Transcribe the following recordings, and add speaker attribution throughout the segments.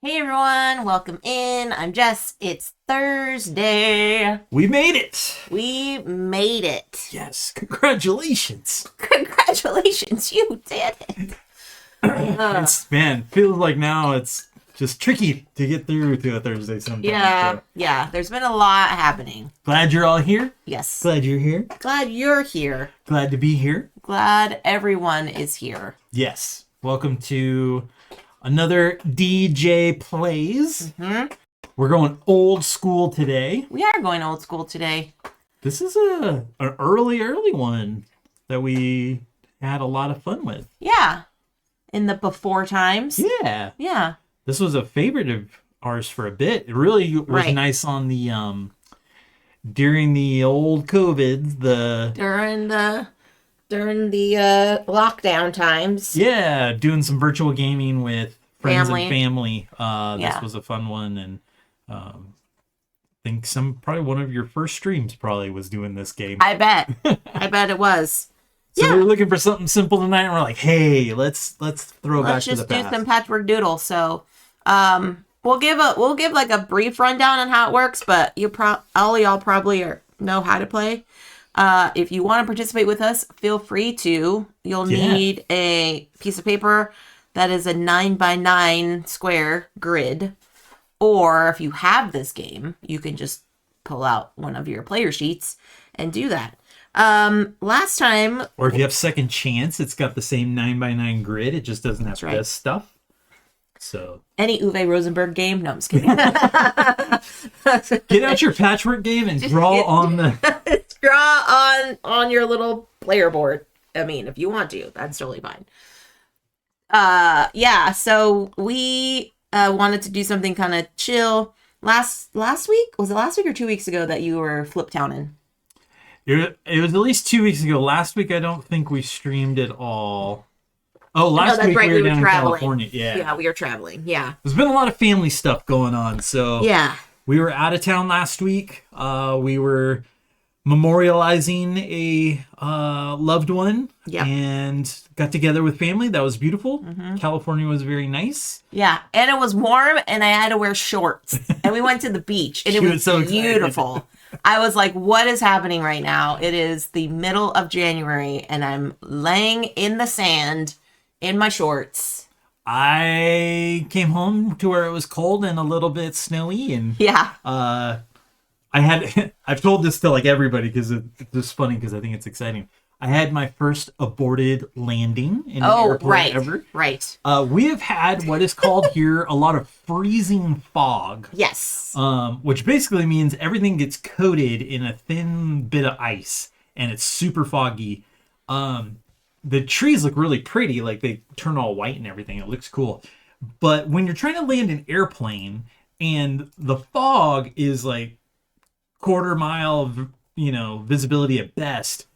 Speaker 1: Hey everyone, welcome in. I'm Jess. It's Thursday.
Speaker 2: We made it.
Speaker 1: We made it.
Speaker 2: Yes, congratulations.
Speaker 1: Congratulations, you did it.
Speaker 2: Feels like now it's just tricky to get through to a Thursday sometimes.
Speaker 1: Yeah. There's been a lot happening.
Speaker 2: Glad you're all here.
Speaker 1: Yes.
Speaker 2: Glad you're here.
Speaker 1: Glad you're here.
Speaker 2: Glad to be here.
Speaker 1: Glad everyone is here.
Speaker 2: Yes. Welcome to another DJ Plays.
Speaker 1: Mm-hmm.
Speaker 2: We're going old school today.
Speaker 1: We are going old school today.
Speaker 2: This is an early one that we had a lot of fun with.
Speaker 1: Yeah. In the before times.
Speaker 2: Yeah.
Speaker 1: Yeah.
Speaker 2: This was a favorite of ours for a bit. It really was nice on the during the old COVID,
Speaker 1: during the lockdown times.
Speaker 2: Yeah, doing some virtual gaming with friends
Speaker 1: Family.
Speaker 2: and family. This was a fun one, and I think probably one of your first streams probably was doing this game.
Speaker 1: I bet it was.
Speaker 2: So we were looking for something simple tonight, and we're like, hey, let's throw back to the past.
Speaker 1: Let's just do some Patchwork Doodle. So, we'll give like a brief rundown on how it works, but all y'all probably know how to play. If you want to participate with us, feel free to. You'll need a piece of paper that is a 9x9 square grid, or if you have this game, you can just pull out one of your player sheets and do that. Last time,
Speaker 2: or if you have Second Chance, it's got the same 9x9 grid. It just doesn't have this stuff. So
Speaker 1: any Uwe Rosenberg game? No, I'm just kidding.
Speaker 2: Get out your patchwork game and draw
Speaker 1: on your little player board. I mean, if you want to, that's totally fine. So we wanted to do something kind of chill. Last week? Was it last week or 2 weeks ago that you were flip towning?
Speaker 2: It was at least 2 weeks ago. Last week, I don't think we streamed at all. Oh, last week we were down in California.
Speaker 1: Yeah, we were traveling. Yeah.
Speaker 2: There's been a lot of family stuff going on. So
Speaker 1: yeah,
Speaker 2: we were out of town last week. We were memorializing a loved one and got together with family. That was beautiful. Mm-hmm. California was very nice.
Speaker 1: Yeah, and it was warm, and I had to wear shorts. And we went to the beach, and it was so beautiful. I was like, what is happening right now? It is the middle of January, and I'm laying in the sand in my shorts.
Speaker 2: I came home to where it was cold and a little bit snowy, and I've told this to like everybody because it's just funny because I think it's exciting. I had my first aborted landing in an airport ever.
Speaker 1: Right.
Speaker 2: We have had what is called here a lot of freezing fog.
Speaker 1: Yes.
Speaker 2: Which basically means everything gets coated in a thin bit of ice and it's super foggy. The trees look really pretty, like they turn all white and everything. It looks cool. But when you're trying to land an airplane and the fog is like quarter mile of, visibility at best,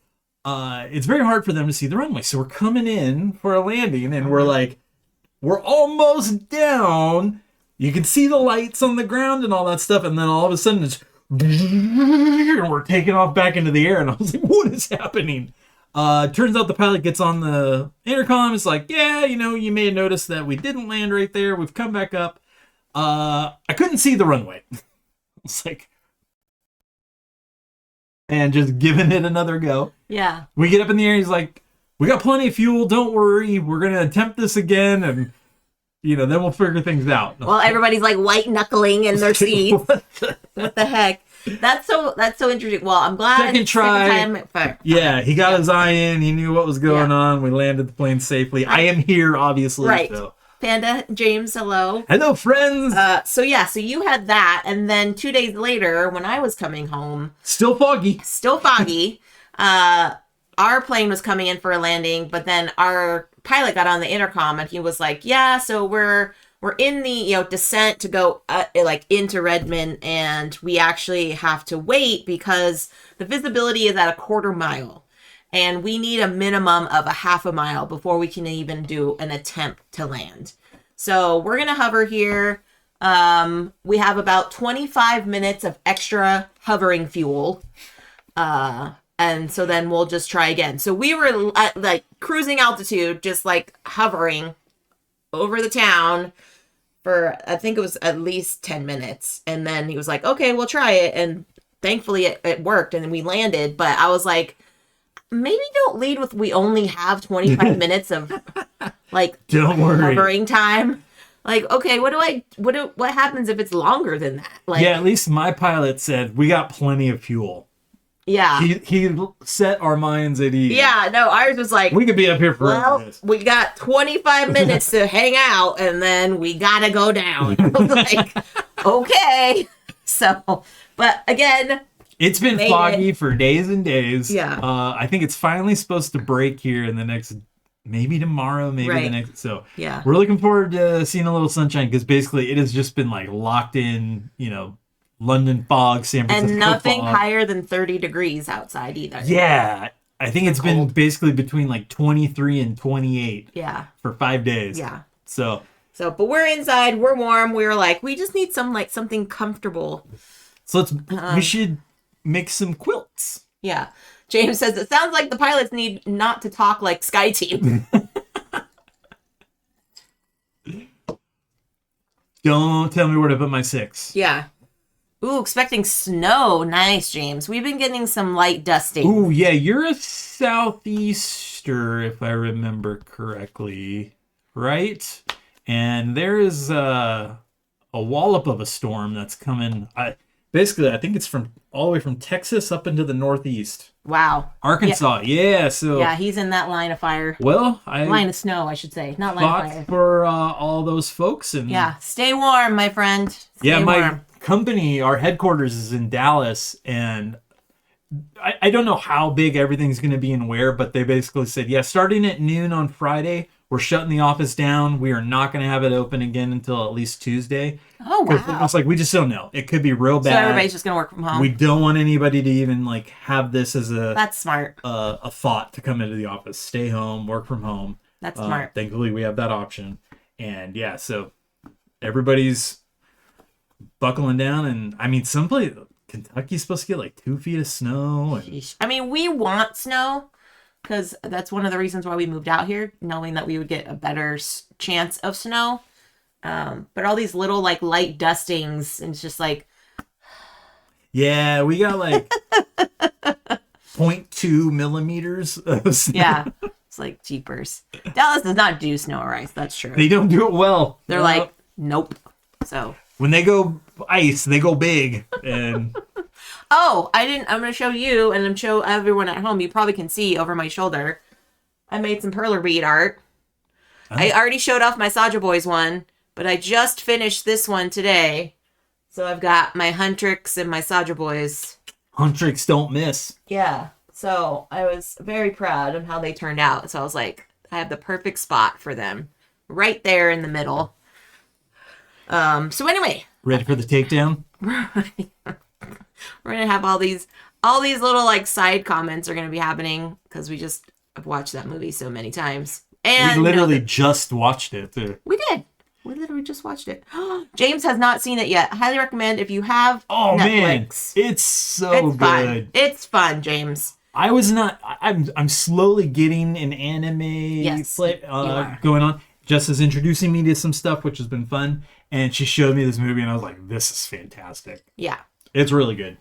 Speaker 2: it's very hard for them to see the runway. So we're coming in for a landing and we're almost down. You can see the lights on the ground and all that stuff. And then all of a sudden it's and we're taking off back into the air. And I was like, what is happening? Turns out the pilot gets on the intercom. It's like, you may have noticed that we didn't land right there. We've come back up. I couldn't see the runway. It's like, and just giving it another go.
Speaker 1: Yeah.
Speaker 2: We get up in the air. He's like, we got plenty of fuel. Don't worry. We're going to attempt this again. And, then we'll figure things out.
Speaker 1: Well, everybody's like white knuckling in their seats. What the heck? That's so interesting. Well, I'm glad.
Speaker 2: Second try. Yeah, he got his eye in. He knew what was going on. We landed the plane safely. I am here, obviously.
Speaker 1: Right.
Speaker 2: So.
Speaker 1: Panda, James, hello.
Speaker 2: Hello, friends.
Speaker 1: So you had that. And then 2 days later, when I was coming home.
Speaker 2: Still foggy.
Speaker 1: Our plane was coming in for a landing, but then our pilot got on the intercom and he was like, so we're in the descent to go into Redmond, and we actually have to wait because the visibility is at a quarter mile and we need a minimum of a half a mile before we can even do an attempt to land. So we're going to hover here. We have about 25 minutes of extra hovering fuel. And so then we'll just try again. So we were at cruising altitude, just hovering over the town for, I think it was at least 10 minutes. And then he was like, okay, we'll try it. And thankfully it worked and then we landed. But I was like, maybe don't lead with we only have 25 minutes of like
Speaker 2: Don't worry.
Speaker 1: hovering time. Like, okay, what happens if it's longer than that? Like,
Speaker 2: Yeah, at least my pilot said we got plenty of fuel.
Speaker 1: yeah.
Speaker 2: He set our minds at ease.
Speaker 1: Yeah, no, ours was like,
Speaker 2: We could be up here for
Speaker 1: well,
Speaker 2: this.
Speaker 1: we got 25 minutes to hang out and then we gotta go down. I was like, okay. So, but again,
Speaker 2: It's been
Speaker 1: made
Speaker 2: foggy for days and days.
Speaker 1: Yeah.
Speaker 2: I think it's finally supposed to break here in the next, maybe tomorrow, maybe the
Speaker 1: Right.
Speaker 2: next. So
Speaker 1: yeah.
Speaker 2: we're looking forward to seeing a little sunshine because basically it has just been like locked in, London fog, San Francisco
Speaker 1: And nothing
Speaker 2: fog.
Speaker 1: higher than 30 degrees outside either.
Speaker 2: Yeah. I think it's been
Speaker 1: Cold.
Speaker 2: basically between like 23 and 28
Speaker 1: Yeah.
Speaker 2: for 5 days.
Speaker 1: Yeah.
Speaker 2: So
Speaker 1: But we're inside, we're warm. We were like, we just need something comfortable.
Speaker 2: we should make some quilts.
Speaker 1: Yeah. James says, it sounds like the pilots need not to talk like Sky Team.
Speaker 2: Don't tell me where to put my 6.
Speaker 1: Yeah. Ooh, expecting snow. Nice, James. We've been getting some light dusting.
Speaker 2: Ooh, yeah, you're a southeaster, if I remember correctly, right? And there is a wallop of a storm that's coming. I think it's from all the way from Texas up into the northeast.
Speaker 1: Wow.
Speaker 2: Arkansas, yeah. So,
Speaker 1: Yeah, he's in that line of fire.
Speaker 2: well,
Speaker 1: Line of snow, I should say. Not line of
Speaker 2: thought
Speaker 1: fire.
Speaker 2: for all those folks. And
Speaker 1: Yeah. Stay warm, my friend. Stay
Speaker 2: yeah, my
Speaker 1: warm.
Speaker 2: company, our headquarters is in Dallas, and I don't know how big everything's going to be and where, but they basically said, yeah, starting at noon on Friday, we're shutting the office down. We are not going to have it open again until at least Tuesday.
Speaker 1: Oh, wow.
Speaker 2: It's like, we just don't know. It could be real
Speaker 1: So
Speaker 2: bad.
Speaker 1: everybody's just going to work from home.
Speaker 2: We don't want anybody to even like have this as
Speaker 1: That's smart.
Speaker 2: a thought to come into the office. Stay home, work from home.
Speaker 1: That's smart.
Speaker 2: Thankfully, we have that option. And yeah, so everybody's buckling down. And I mean, someplace, Kentucky's supposed to get like 2 feet of snow. And
Speaker 1: Sheesh. I mean, we want snow because that's one of the reasons why we moved out here, knowing that we would get a better chance of snow. But all these little like light dustings, and it's just like,
Speaker 2: yeah, we got like 0.2 millimeters of snow.
Speaker 1: yeah, it's like jeepers. Dallas does not do snow or ice. That's true.
Speaker 2: They don't do it well.
Speaker 1: They're like, nope. So,
Speaker 2: when they go ice, they go big. And
Speaker 1: oh, I'm going to show you and I'm show everyone at home. You probably can see over my shoulder. I made some perler bead art. I already showed off my Saja Boys one, but I just finished this one today. So I've got my Huntrix and my Saja Boys.
Speaker 2: Huntrix don't miss.
Speaker 1: Yeah. So I was very proud of how they turned out. So I was like, I have the perfect spot for them right there in the middle. So anyway,
Speaker 2: Ready for the takedown?
Speaker 1: we're gonna have all these little like side comments are gonna be happening because we just have watched that movie so many times. And
Speaker 2: We literally just watched it.
Speaker 1: we did. We literally just watched it. James has not seen it yet. Highly recommend if you have
Speaker 2: Oh man,
Speaker 1: Netflix.
Speaker 2: it's so
Speaker 1: It's
Speaker 2: good.
Speaker 1: fun. It's fun, James.
Speaker 2: I was not. I'm slowly getting an anime
Speaker 1: Yes,
Speaker 2: play,
Speaker 1: you are.
Speaker 2: going on. Jess is introducing me to some stuff, which has been fun. And she showed me this movie, and I was like, "This is fantastic.
Speaker 1: Yeah.
Speaker 2: It's really good.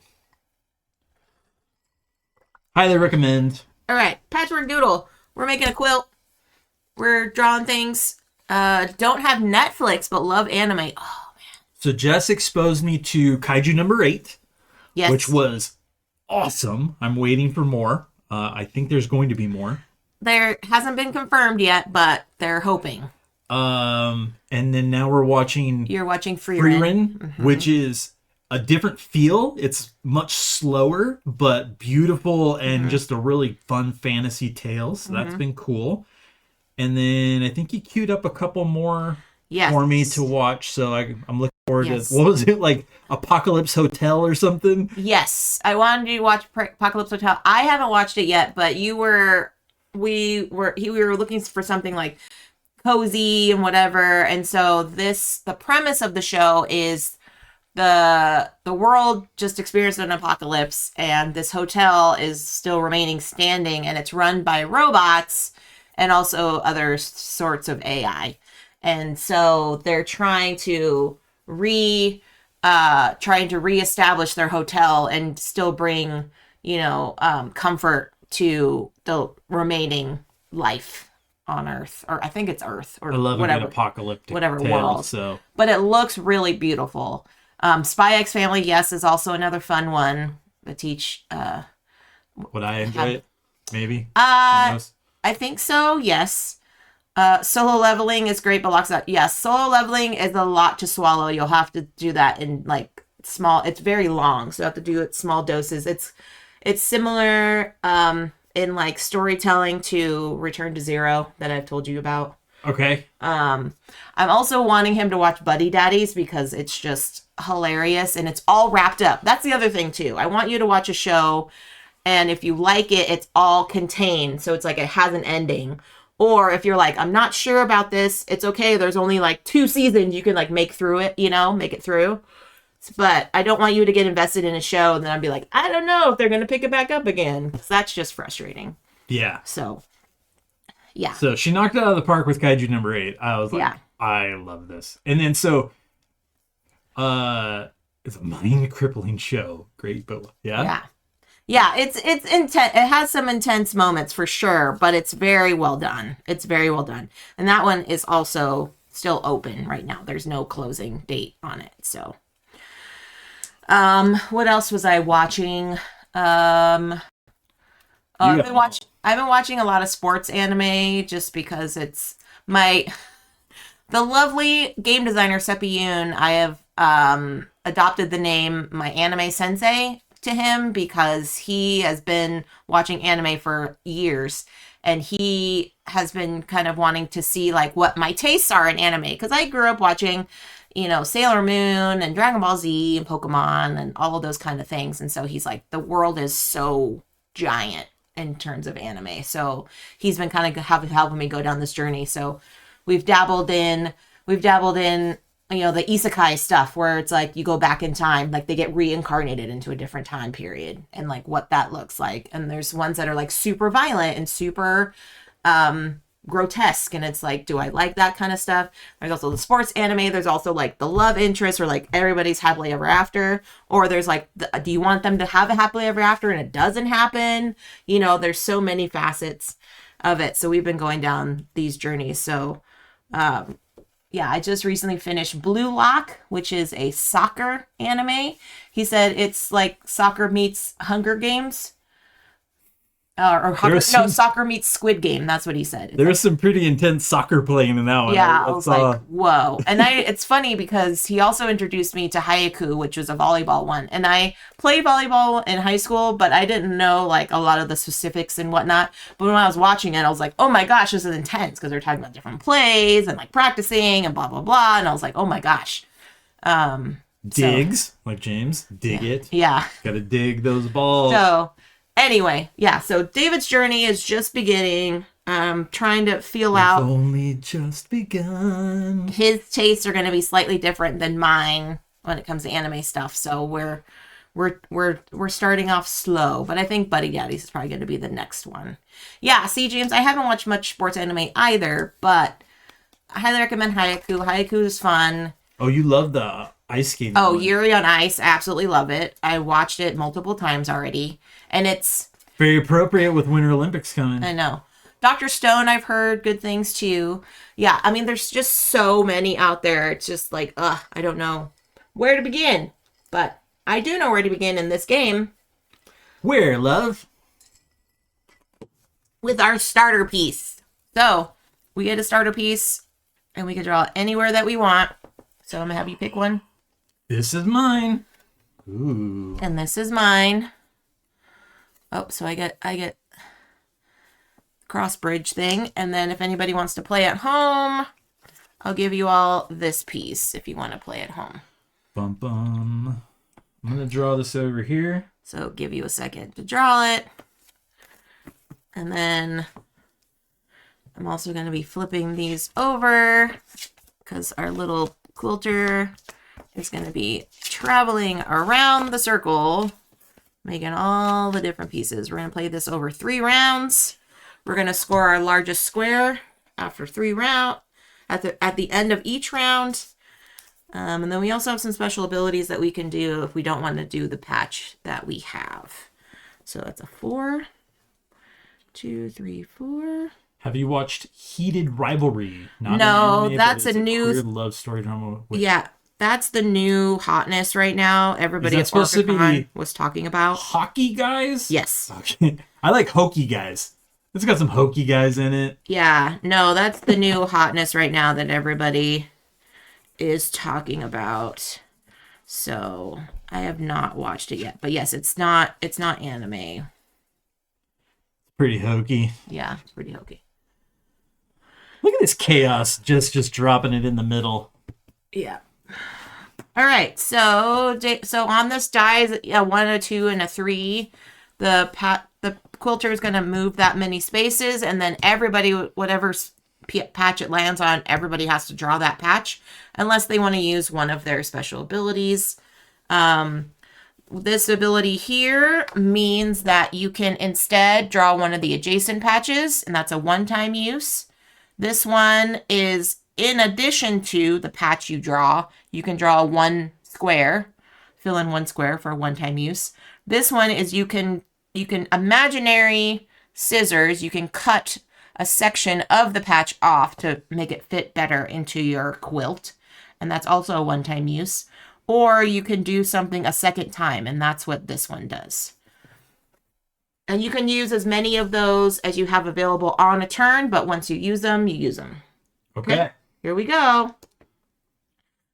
Speaker 2: Highly recommend."
Speaker 1: All right, Patchwork Doodle. We're making a quilt. We're drawing things. Don't have Netflix, but love anime. Oh,
Speaker 2: So Jess exposed me to Kaiju number 8,
Speaker 1: yes.
Speaker 2: which was awesome. I'm waiting for more. I think there's going to be more.
Speaker 1: There hasn't been confirmed yet, but they're hoping.
Speaker 2: And then now we're watching
Speaker 1: You're watching Freerin.
Speaker 2: Freerin, which is a different feel. It's much slower, but beautiful and just a really fun fantasy tale. So that's been cool. And then I think he queued up a couple more
Speaker 1: Yes.
Speaker 2: for me to watch. So I'm looking forward
Speaker 1: Yes.
Speaker 2: to, what was it, like Apocalypse Hotel or something?
Speaker 1: Yes, I wanted you to watch Apocalypse Hotel. I haven't watched it yet, but we were looking for something like cozy and whatever. And so the premise of the show is the world just experienced an apocalypse, and this hotel is still remaining standing, and it's run by robots and also other sorts of AI. And so they're trying to reestablish their hotel and still bring, comfort to the remaining life on Earth, or I think it's Earth, or
Speaker 2: I love a
Speaker 1: whatever,
Speaker 2: good apocalyptic
Speaker 1: whatever
Speaker 2: tale.
Speaker 1: world.
Speaker 2: So
Speaker 1: But it looks really beautiful. Spy X Family, yes, is also another fun one to teach.
Speaker 2: would I enjoy it? Maybe. Who
Speaker 1: Uh,
Speaker 2: knows?
Speaker 1: I think so. Yes. Solo leveling is great, but locks out. Yes, solo leveling is a lot to swallow. You'll have to do that in like small. It's very long, so you have to do it small doses. It's similar in like storytelling to Return to Zero that I've told you about.
Speaker 2: Okay.
Speaker 1: I'm also wanting him to watch Buddy Daddies because it's just hilarious and it's all wrapped up. That's the other thing too. I want you to watch a show, and if you like it, it's all contained, so it's like it has an ending. Or if you're like, I'm not sure about this, it's okay. There's only like 2 seasons. You can like make through it, make it through. But I don't want you to get invested in a show and then I'd be like, I don't know if they're going to pick it back up again. So that's just frustrating.
Speaker 2: Yeah.
Speaker 1: So, yeah.
Speaker 2: So she knocked it out of the park with Kaiju number 8. I was like,
Speaker 1: Yeah.
Speaker 2: I love this. And then it's a mind crippling show. Great, but yeah.
Speaker 1: Yeah. Yeah, it's intense. It has some intense moments for sure, but it's very well done. It's very well done. And that one is also still open right now. There's no closing date on it. So, what else was I watching? I've been watching a lot of sports anime just because it's the lovely game designer Seppi Yoon. I have adopted the name my anime sensei to him because he has been watching anime for years and he has been kind of wanting to see like what my tastes are in anime because I grew up watching Sailor Moon and Dragon Ball Z and Pokemon and all of those kind of things, and so he's like, the world is so giant in terms of anime, so he's been kind of helping me go down this journey. So we've dabbled in the isekai stuff where it's like you go back in time, like they get reincarnated into a different time period and like what that looks like. And there's ones that are like super violent and super grotesque. And it's like, do I like that kind of stuff? There's also the sports anime. There's also like the love interest or like everybody's happily ever after. Or there's like, do you want them to have a happily ever after and it doesn't happen? There's so many facets of it. So we've been going down these journeys. So, yeah, I just recently finished Blue Lock, which is a soccer anime. He said it's like soccer meets Hunger Games. Soccer meets Squid Game. That's what he said.
Speaker 2: There's some pretty intense soccer playing in that one.
Speaker 1: Yeah, I was like, whoa. And it's funny because he also introduced me to Haiku, which was a volleyball one. And I played volleyball in high school, but I didn't know like a lot of the specifics and whatnot. But when I was watching it, I was like, oh my gosh, this is intense because they're talking about different plays and like practicing and blah, blah, blah. And I was like, oh my gosh.
Speaker 2: Digs, like James, dig it.
Speaker 1: Yeah.
Speaker 2: Gotta dig those balls.
Speaker 1: So anyway, yeah, so David's journey is just beginning. Trying to feel out.
Speaker 2: Only just begun.
Speaker 1: His tastes are going to be slightly different than mine when it comes to anime stuff. So we're starting off slow, but I think Buddy Daddies is probably going to be the next one. Yeah, see, James, I haven't watched much sports anime either, but I highly recommend Haiku. Haiku is fun.
Speaker 2: Oh, you love the ice skating.
Speaker 1: Oh,
Speaker 2: one.
Speaker 1: Yuri on Ice, absolutely love it. I watched it multiple times already, and it's
Speaker 2: very appropriate with Winter Olympics coming.
Speaker 1: I know. Dr. Stone, I've heard good things too. Yeah, I mean, there's just so many out there. It's just like, I don't know where to begin. But I do know where to begin in this game.
Speaker 2: Where, love?
Speaker 1: With our starter piece. So, we get a starter piece, and we can draw it anywhere that we want. So, I'm going to have you pick one.
Speaker 2: This is mine. Ooh.
Speaker 1: And this is mine. Oh, so I get cross bridge thing, and then if anybody wants to play at home, I'll give you all this piece if you want to play at home.
Speaker 2: Bum bum. I'm gonna draw this over here.
Speaker 1: So give you a second to draw it, and then I'm also going to be flipping these over because our little quilter is going to be traveling around the circle, making all the different pieces. We're going to play this over 3 rounds. We're going to score our largest square after 3 rounds. at the end of each round. And then we also have some special abilities that we can do if we don't want to do the patch that we have. So that's a 4, 2, 3, 4.
Speaker 2: Have you watched Heated Rivalry? Not
Speaker 1: No,
Speaker 2: an anime,
Speaker 1: that's
Speaker 2: but it's
Speaker 1: a new
Speaker 2: queer love story drama.
Speaker 1: Yeah, that's the new hotness right now. Everybody at
Speaker 2: supposed to be
Speaker 1: OrcaCon was talking about.
Speaker 2: hockey guys?
Speaker 1: Yes.
Speaker 2: Okay. I like hokey guys. It's got some hokey guys in it.
Speaker 1: Yeah, no, that's the new hotness right now that everybody is talking about. So I have not watched it yet, but yes, it's not anime.
Speaker 2: Pretty hokey.
Speaker 1: Yeah, it's pretty hokey.
Speaker 2: Look at this chaos, just dropping it in the middle.
Speaker 1: Yeah. All right, so on this die is a 1, a 2, and a 3. The quilter is going to move that many spaces, and then everybody, whatever patch it lands on, everybody has to draw that patch, unless they want to use one of their special abilities. This ability here means that you can instead draw one of the adjacent patches, and that's a one-time use. This one is in addition to the patch you draw. You can draw one square, fill in one square for one-time use. This one is you can imaginary scissors, you can cut a section of the patch off to make it fit better into your quilt. And that's also a one-time use. Or you can do something a second time, and that's what this one does. And you can use as many of those as you have available on a turn, but once you use them, you use them.
Speaker 2: Okay.
Speaker 1: Here we go.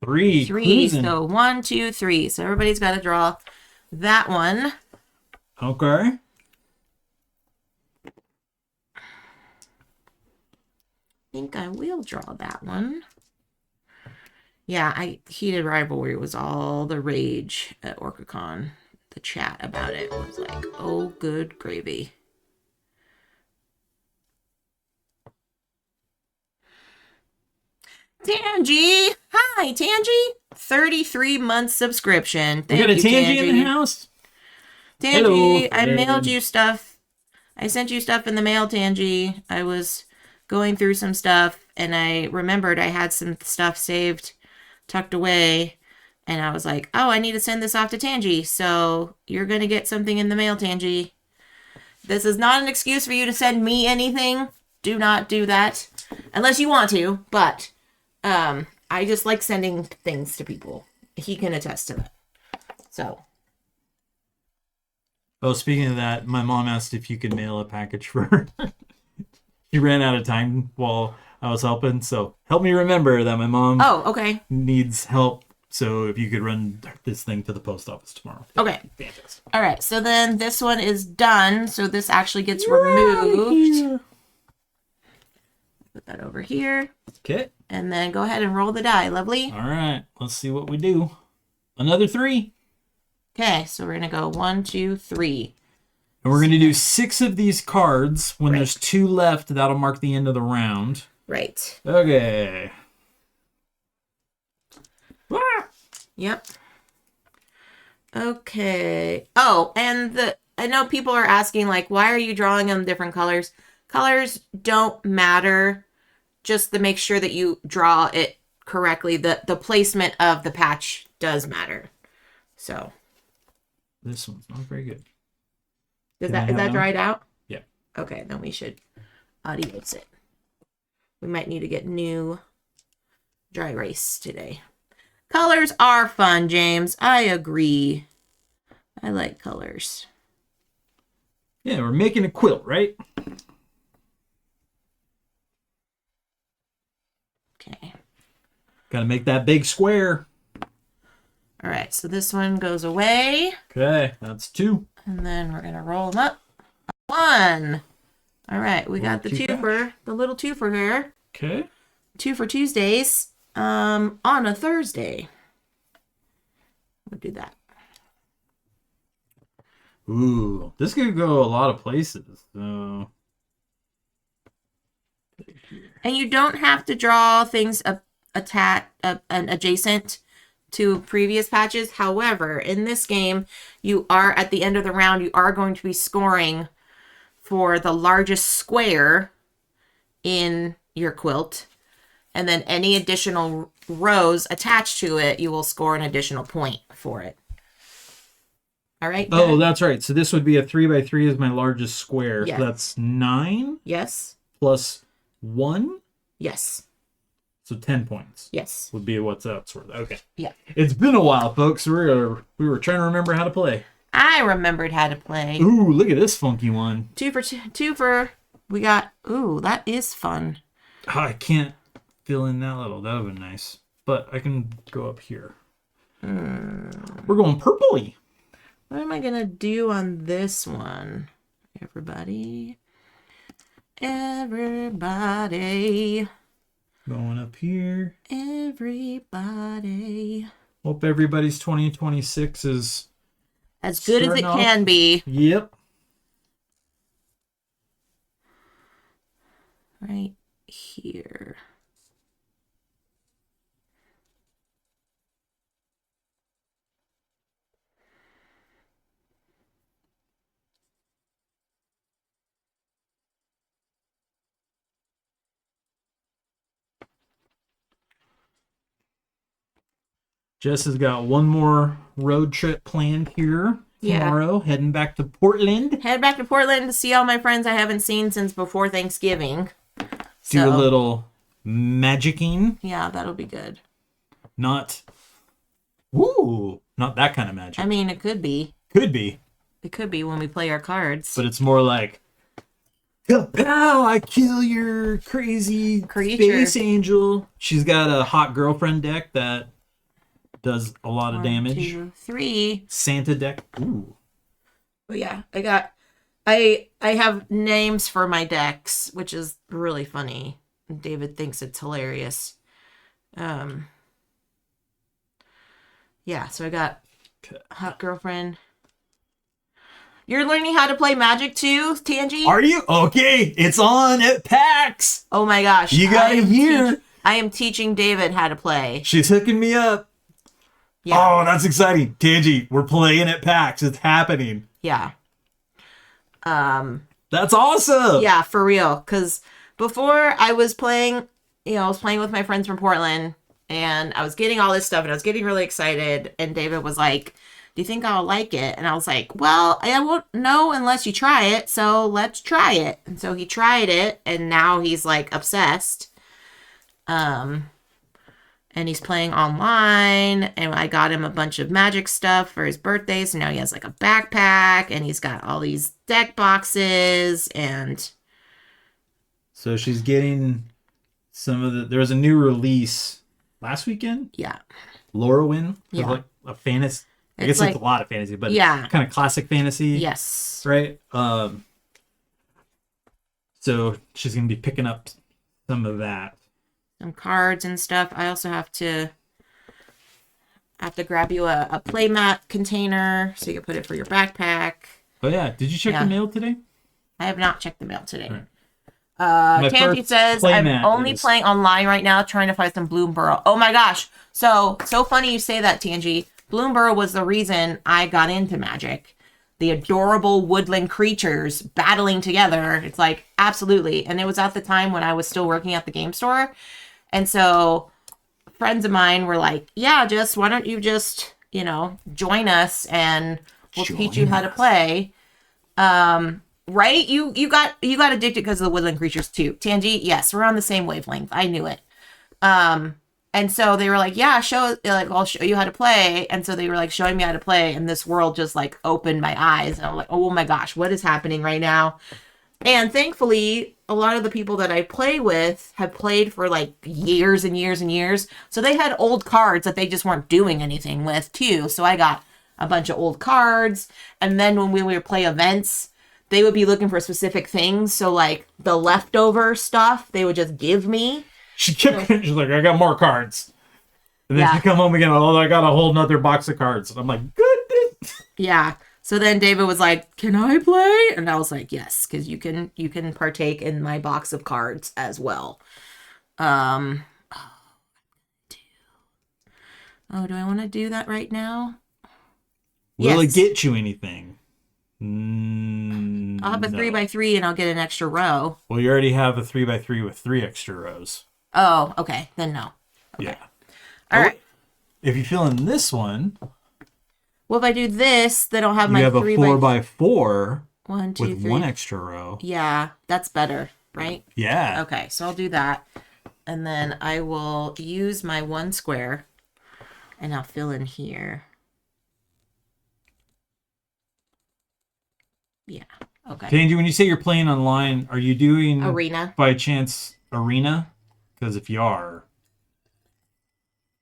Speaker 2: 3.
Speaker 1: 3.
Speaker 2: Cruising.
Speaker 1: So 1, 2, 3. So everybody's got to draw that one.
Speaker 2: Okay.
Speaker 1: I think I will draw that one. Yeah, Heated Rivalry was all the rage at OrcaCon. The chat about it was like, oh, good gravy. Tangy! Hi, Tangy! 33-month subscription.
Speaker 2: We got a Tangy in the house?
Speaker 1: Tangy,
Speaker 2: Hello.
Speaker 1: I mailed you stuff. I sent you stuff in the mail, Tangy. I was going through some stuff, and I remembered I had some stuff saved, tucked away, and I was like, oh, I need to send this off to Tangy, so you're going to get something in the mail, Tangy. This is not an excuse for you to send me anything. Do not do that, unless you want to, but I just like sending things to people. He can attest to that. So.
Speaker 2: Oh, speaking of that, my mom asked if you could mail a package for her. She ran out of time while I was helping, so help me remember that my mom needs help. So if you could run this thing to the post office tomorrow.
Speaker 1: Okay.
Speaker 2: Fantastic.
Speaker 1: All right, so then this one is done, so this actually gets removed. Put that over here.
Speaker 2: Okay.
Speaker 1: And then go ahead and roll the die, lovely.
Speaker 2: All right, let's see what we do. Another 3.
Speaker 1: Okay, so we're going to go 1, 2, 3.
Speaker 2: And we're going to do 6 of these cards. When there's 2 left, that'll mark the end of the round.
Speaker 1: Right.
Speaker 2: Okay. Ah!
Speaker 1: Yep. Okay. Oh, and I know people are asking, like, why are you drawing them different colors? Colors don't matter. Just to make sure that you draw it correctly. The placement of the patch does matter. So.
Speaker 2: This one's not very good.
Speaker 1: Is that dried out?
Speaker 2: Yeah.
Speaker 1: Okay, then we should adios it. We might need to get new dry erase today. Colors are fun, James. I agree. I like colors.
Speaker 2: Yeah, we're making a quilt, right?
Speaker 1: Okay.
Speaker 2: Gotta make that big square.
Speaker 1: All right, so this one goes away.
Speaker 2: Okay, that's 2.
Speaker 1: And then we're going to roll them up. 1. All right, we got the little twofer here.
Speaker 2: Okay.
Speaker 1: 2 for Tuesdays on a Thursday. We'll do that.
Speaker 2: Ooh, this could go a lot of places. So.
Speaker 1: And you don't have to draw things adjacent to previous patches. However, in this game, you are at the end of the round, you are going to be scoring for the largest square in your quilt. And then any additional rows attached to it, you will score an additional point for it. All right.
Speaker 2: Oh,
Speaker 1: Dad?
Speaker 2: that's right. So this would be a 3x3 is my largest square.
Speaker 1: Yes.
Speaker 2: So that's 9
Speaker 1: Yes.
Speaker 2: plus 1.
Speaker 1: Yes.
Speaker 2: So 10 points
Speaker 1: Yes.
Speaker 2: would be what's that's worth. Okay.
Speaker 1: Yeah.
Speaker 2: It's been a while, folks. We were trying to remember how to play.
Speaker 1: I remembered how to play.
Speaker 2: Ooh, look at this funky one.
Speaker 1: Two for. We got. Ooh, that is fun.
Speaker 2: Oh, I can't fill in that little. That would have been nice. But I can go up here. We're going purpley.
Speaker 1: What am I gonna do on this one? Everybody.
Speaker 2: Going up here.
Speaker 1: Everybody.
Speaker 2: Hope everybody's 2026 is
Speaker 1: as good as it
Speaker 2: starting off.
Speaker 1: can be.
Speaker 2: Yep.
Speaker 1: Right here.
Speaker 2: Jess has got one more road trip planned here tomorrow, heading back to Portland.
Speaker 1: Head back to Portland to see all my friends I haven't seen since before Thanksgiving.
Speaker 2: Do a little magicking.
Speaker 1: Yeah, that'll be good.
Speaker 2: Not that kind of magic.
Speaker 1: I mean, it could be.
Speaker 2: Could be.
Speaker 1: It could be when we play our cards.
Speaker 2: But it's more like, kapow, I kill your crazy
Speaker 1: creature.
Speaker 2: Space angel. She's got a hot girlfriend deck that does a lot of damage.
Speaker 1: 1, 2, 3.
Speaker 2: Santa deck. Ooh.
Speaker 1: But yeah, I have names for my decks, which is really funny. David thinks it's hilarious. Yeah, so I got hot girlfriend. You're learning how to play Magic too, Tangy?
Speaker 2: Are you? Okay, it's on at PAX.
Speaker 1: Oh my gosh.
Speaker 2: You got it here.
Speaker 1: I am teaching David how to play.
Speaker 2: She's hooking me up. Yeah. Oh, that's exciting. Tangy, we're playing at PAX. It's happening.
Speaker 1: Yeah.
Speaker 2: That's awesome.
Speaker 1: Yeah, for real. Because before I was playing, I was playing with my friends from Portland and I was getting all this stuff and I was getting really excited. And David was like, do you think I'll like it? And I was like, well, I won't know unless you try it. So let's try it. And so he tried it and now he's like obsessed. And he's playing online, and I got him a bunch of Magic stuff for his birthday, so now he has like a backpack, and he's got all these deck boxes, and...
Speaker 2: So she's getting some of the... There was a new release last weekend?
Speaker 1: Yeah.
Speaker 2: Lorwyn?
Speaker 1: Yeah.
Speaker 2: Like a fantasy... I guess it's a lot of fantasy, but
Speaker 1: yeah,
Speaker 2: kind of classic fantasy.
Speaker 1: Yes.
Speaker 2: Right? So she's going to be picking up some of that.
Speaker 1: Some cards and stuff. I also have to grab you a playmat container so you can put it for your backpack.
Speaker 2: Oh yeah, did you check the mail today?
Speaker 1: I have not checked the mail today.
Speaker 2: Right.
Speaker 1: Tanty says I'm only playing online right now, trying to find some Bloomborough. Oh my gosh, so funny you say that, Tangy. Bloomborough was the reason I got into Magic. The adorable woodland creatures battling together. It's like, absolutely. And it was at the time when I was still working at the game store. And so friends of mine were like, yeah, just why don't you just, join us and we'll teach you how to play. Right? You got addicted because of the woodland creatures too. Tangy, yes, we're on the same wavelength. I knew it. And so they were like, yeah, I'll show you how to play. And so they were like showing me how to play. And this world just like opened my eyes. And I'm like, oh my gosh, what is happening right now? And thankfully, a lot of the people that I play with have played for like years and years and years. So they had old cards that they just weren't doing anything with too. So I got a bunch of old cards. And then when we would play events, they would be looking for specific things. So like the leftover stuff, they would just give me.
Speaker 2: She's like, I got more cards. And then she come home again, I got a whole nother box of cards. And I'm like, goodness.
Speaker 1: Yeah. So then David was like, can I play? And I was like, yes, because you can partake in my box of cards as well. Do I want to do that right now?
Speaker 2: Will it get you anything?
Speaker 1: I'll have a 3x3 and I'll get an extra row.
Speaker 2: Well, you already have a 3x3 with 3 extra rows.
Speaker 1: Oh, okay. Then no. Okay.
Speaker 2: Yeah.
Speaker 1: All right.
Speaker 2: If you fill in this one,
Speaker 1: Well, if I do this, then I'll have
Speaker 2: you
Speaker 1: my
Speaker 2: have a
Speaker 1: 3
Speaker 2: 4
Speaker 1: by
Speaker 2: by 4
Speaker 1: 1, 2,
Speaker 2: with
Speaker 1: 3.
Speaker 2: one extra row.
Speaker 1: Yeah, that's better, right?
Speaker 2: Yeah.
Speaker 1: Okay, so I'll do that. And then I will use my 1 square and I'll fill in here. Yeah. Okay.
Speaker 2: Tangy, when you say you're playing online, are you doing
Speaker 1: Arena.
Speaker 2: by chance arena? Because if you are,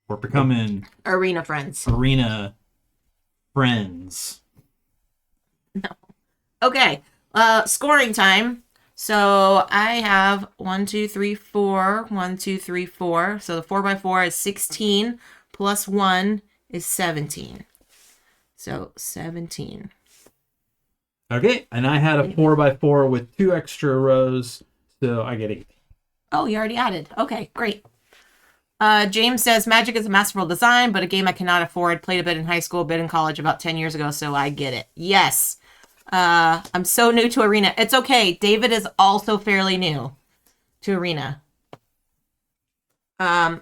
Speaker 2: we're becoming
Speaker 1: Arena friends.
Speaker 2: arena friends.
Speaker 1: No. Okay. Scoring time. So I have 1, 2, 3, 4. 1, 2, 3, 4. So the 4 by 4 is 16 plus 1 is 17. So 17.
Speaker 2: Okay, and I had a 4 by 4 with 2 extra rows, so I get 8.
Speaker 1: Oh, you already added. Okay, great. James says Magic is a masterful design, but a game I cannot afford. Played a bit in high school, a bit in college about 10 years ago, so I get it. Yes. I'm so new to Arena. It's okay. David is also fairly new to Arena.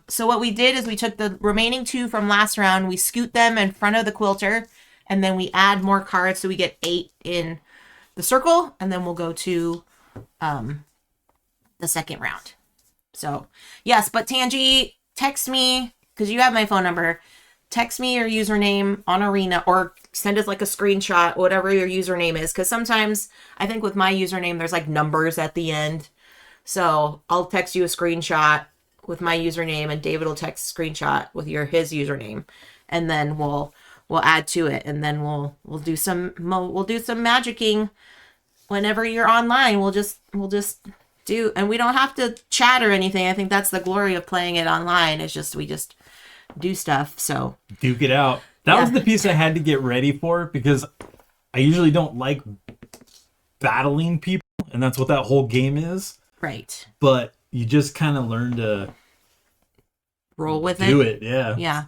Speaker 1: So what we did is we took the remaining 2 from last round, we scoot them in front of the quilter, and then we add more cards, so we get 8 in the circle, and then we'll go to the second round. So, yes, but Tangi, text me, because you have my phone number. Text me your username on Arena, or send us like a screenshot, whatever your username is, because sometimes I think with my username there's like numbers at the end. So I'll text you a screenshot with my username, and David will text a screenshot with his username, and then we'll add to it, and then we'll do some magicking whenever you're online. We'll just do, and we don't have to chat or anything. I think that's the glory of playing it online. It's just we just do stuff. So
Speaker 2: Duke it out. That was the piece I had to get ready for, because I usually don't like battling people, and that's what that whole game is.
Speaker 1: Right.
Speaker 2: But you just kind of learn to
Speaker 1: roll with
Speaker 2: do it. Yeah.
Speaker 1: Yeah.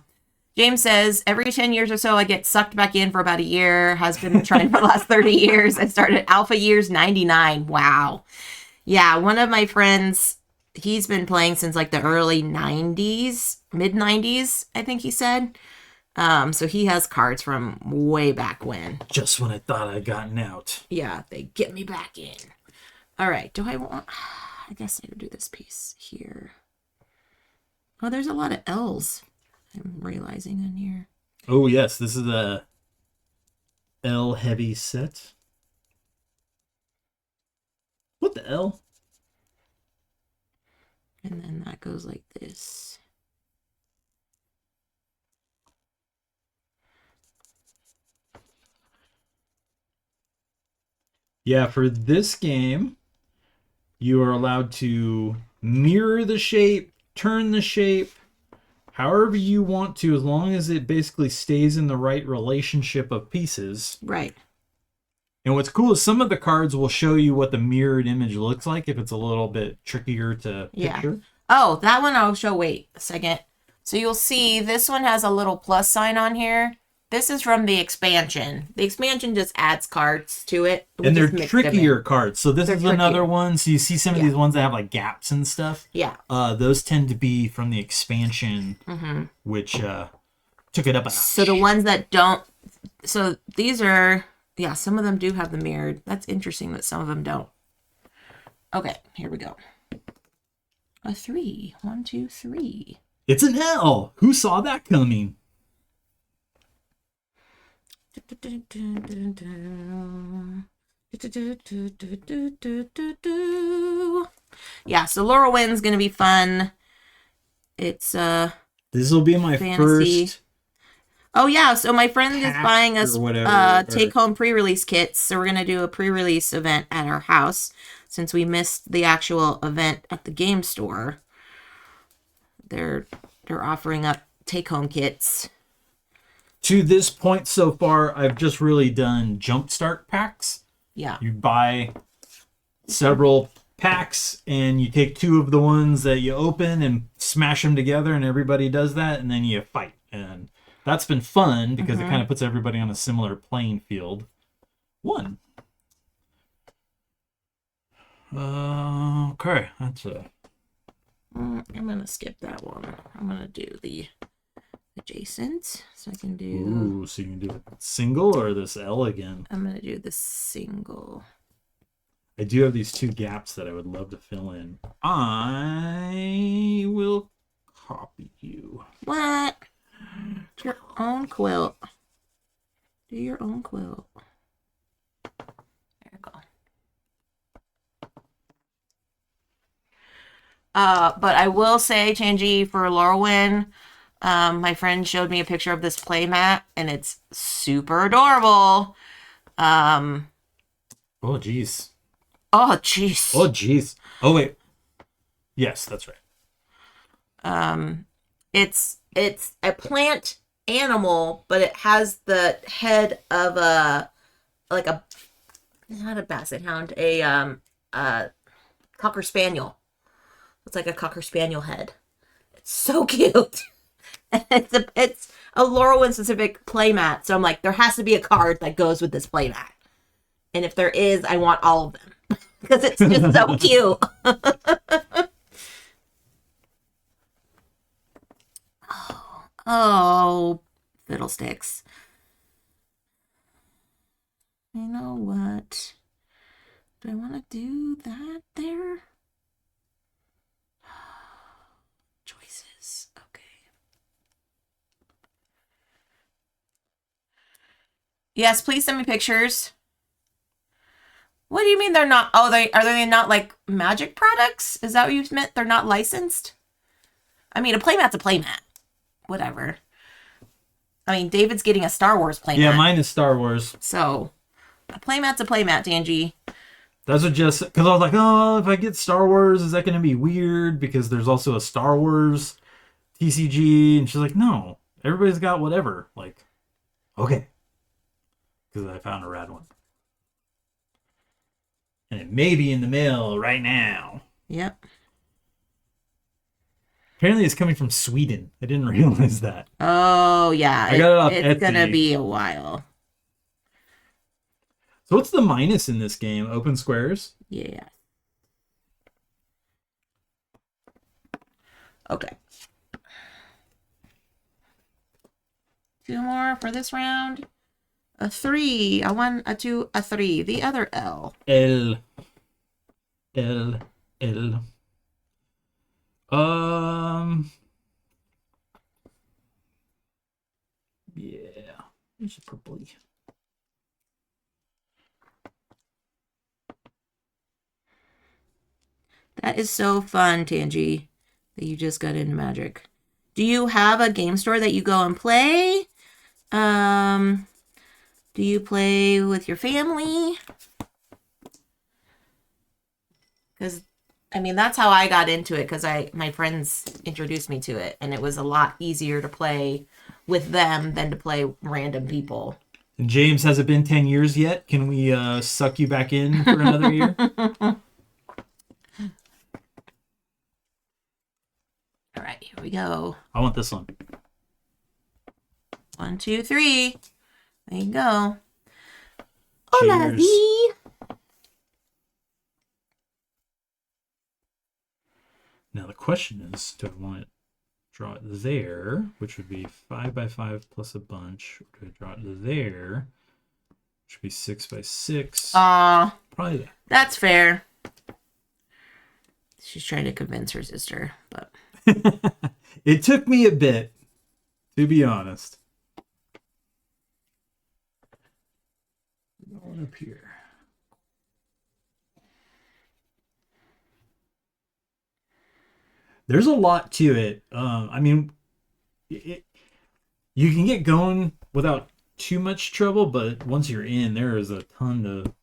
Speaker 1: James says, every 10 years or so, I get sucked back in for about a year. Has been trying for the last 30 years. I started Alpha Years 99. Wow. Yeah, one of my friends, he's been playing since like the early 90s, mid 90s, I think he said. So he has cards from way back when.
Speaker 2: Just when I thought I'd gotten out.
Speaker 1: Yeah, they get me back in. All right, do I want... I guess I would do this piece here. Oh, there's a lot of L's I'm realizing in here.
Speaker 2: Oh, yes, this is a L heavy set. What the L?
Speaker 1: And then that goes like this.
Speaker 2: Yeah, for this game, you are allowed to mirror the shape, turn the shape, however you want to, as long as it basically stays in the right relationship of pieces.
Speaker 1: Right.
Speaker 2: And what's cool is some of the cards will show you what the mirrored image looks like if it's a little bit trickier to picture.
Speaker 1: Oh, that one I'll show. Wait a second. So you'll see this one has a little plus sign on here. This is from the expansion. The expansion just adds cards to it.
Speaker 2: And they're trickier cards. So this is another one. So you see some of these ones that have like gaps and stuff.
Speaker 1: Yeah.
Speaker 2: Those tend to be from the expansion, which took it up a notch.
Speaker 1: So the ones that don't... So these are... Yeah, some of them do have the mirrored. That's interesting that some of them don't. Okay, here we go. A 3. 1, 2, 3.
Speaker 2: It's an L. Who saw that coming?
Speaker 1: Yeah, so Laurelwind's gonna be fun. It's
Speaker 2: this will be my
Speaker 1: fantasy.
Speaker 2: first.
Speaker 1: Oh yeah, so my friend is buying us take-home pre-release kits. So we're gonna do a pre-release event at our house since we missed the actual event at the game store. They're offering up take-home kits.
Speaker 2: To this point so far, I've just really done jumpstart packs.
Speaker 1: Yeah.
Speaker 2: You buy several packs and you take 2 of the ones that you open and smash them together, and everybody does that, and then you fight. And that's been fun because it kind of puts everybody on a similar playing field. 1. Okay, that's a...
Speaker 1: I'm gonna skip that one. I'm gonna do the adjacent, so I can do.
Speaker 2: Ooh, so you can do it single or this L again.
Speaker 1: I'm gonna do the single.
Speaker 2: I do have these two gaps that I would love to fill in. I will copy you.
Speaker 1: What? Your own quilt. Do your own quilt. There you go. But I will say, Chanji, for Lorwyn, my friend showed me a picture of this playmat, and it's super adorable.
Speaker 2: Oh, jeez.
Speaker 1: Oh, jeez.
Speaker 2: Oh, jeez. Oh, wait. Yes, that's right.
Speaker 1: It's a plant animal, but it has the head of like a not a basset hound, a cocker spaniel. It's like a cocker spaniel head. It's so cute. it's a Laurelwyn specific playmat, so I'm like, there has to be a card that goes with this playmat, and if there is, I want all of them because it's just so cute. Oh, fiddlesticks. You know what? Do I want to do that there? Choices. Okay. Yes, please send me pictures. What do you mean they're not? Oh, are they not like magic products? Is that what you meant? They're not licensed? I mean, a playmat's a playmat. Whatever. I mean, David's getting a Star Wars playmat.
Speaker 2: Yeah, mine is Star Wars.
Speaker 1: So, a playmat's a playmat, Danji.
Speaker 2: That's what just because I was like, oh, if I get Star Wars, is that going to be weird? Because there's also a Star Wars TCG, and she's like, no, everybody's got whatever. Like, okay, because I found a rad one, and it may be in the mail right now.
Speaker 1: Yep.
Speaker 2: Apparently, it's coming from Sweden. I didn't realize that.
Speaker 1: Oh yeah,
Speaker 2: I got it off
Speaker 1: it's
Speaker 2: Etsy.
Speaker 1: gonna be a while.
Speaker 2: So what's the minus in this game? Open squares?
Speaker 1: Yeah. Okay. 2 more for this round. A 3, a 1, a 2, a 3. The other L.
Speaker 2: L. L. L. Yeah. There's a purpley.
Speaker 1: That is so fun, Tangy, that you just got into Magic. Do you have a game store that you go and play? Do you play with your family? Because, I mean, that's how I got into it, because my friends introduced me to it, and it was a lot easier to play with them than to play random people.
Speaker 2: And James, has it been 10 years yet? Can we suck you back in for another year?
Speaker 1: All right, here we go.
Speaker 2: I want this one.
Speaker 1: 1, 2, 3. There you go. Hola,
Speaker 2: Cheers.
Speaker 1: Z.
Speaker 2: Now the question is, do I want to draw it there, which would be 5 by 5 plus a bunch, or do I draw it there, which would be 6 by 6? Probably that.
Speaker 1: That's fair. She's trying to convince her sister, but
Speaker 2: It took me a bit, to be honest. Going up here. There's a lot to it. I mean, you can get going without too much trouble, but once you're in, there is a ton of...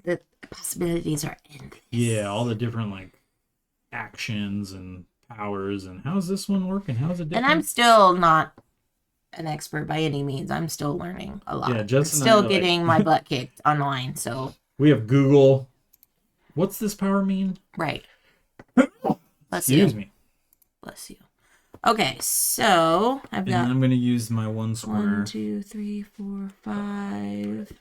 Speaker 1: the possibilities are endless.
Speaker 2: Yeah, all the different, like, actions and powers, and how's this one work, and how's it different?
Speaker 1: And I'm still not an expert by any means. I'm still learning a lot.
Speaker 2: Yeah,
Speaker 1: I'm
Speaker 2: Jess and I
Speaker 1: still
Speaker 2: are
Speaker 1: getting my butt kicked online, so...
Speaker 2: We have Google. What's this power mean?
Speaker 1: Right. Bless
Speaker 2: Excuse
Speaker 1: you.
Speaker 2: me.
Speaker 1: Bless you. Okay, so I've
Speaker 2: And
Speaker 1: got
Speaker 2: I'm going to use my one square.
Speaker 1: 1, 2, 3, 4, 5.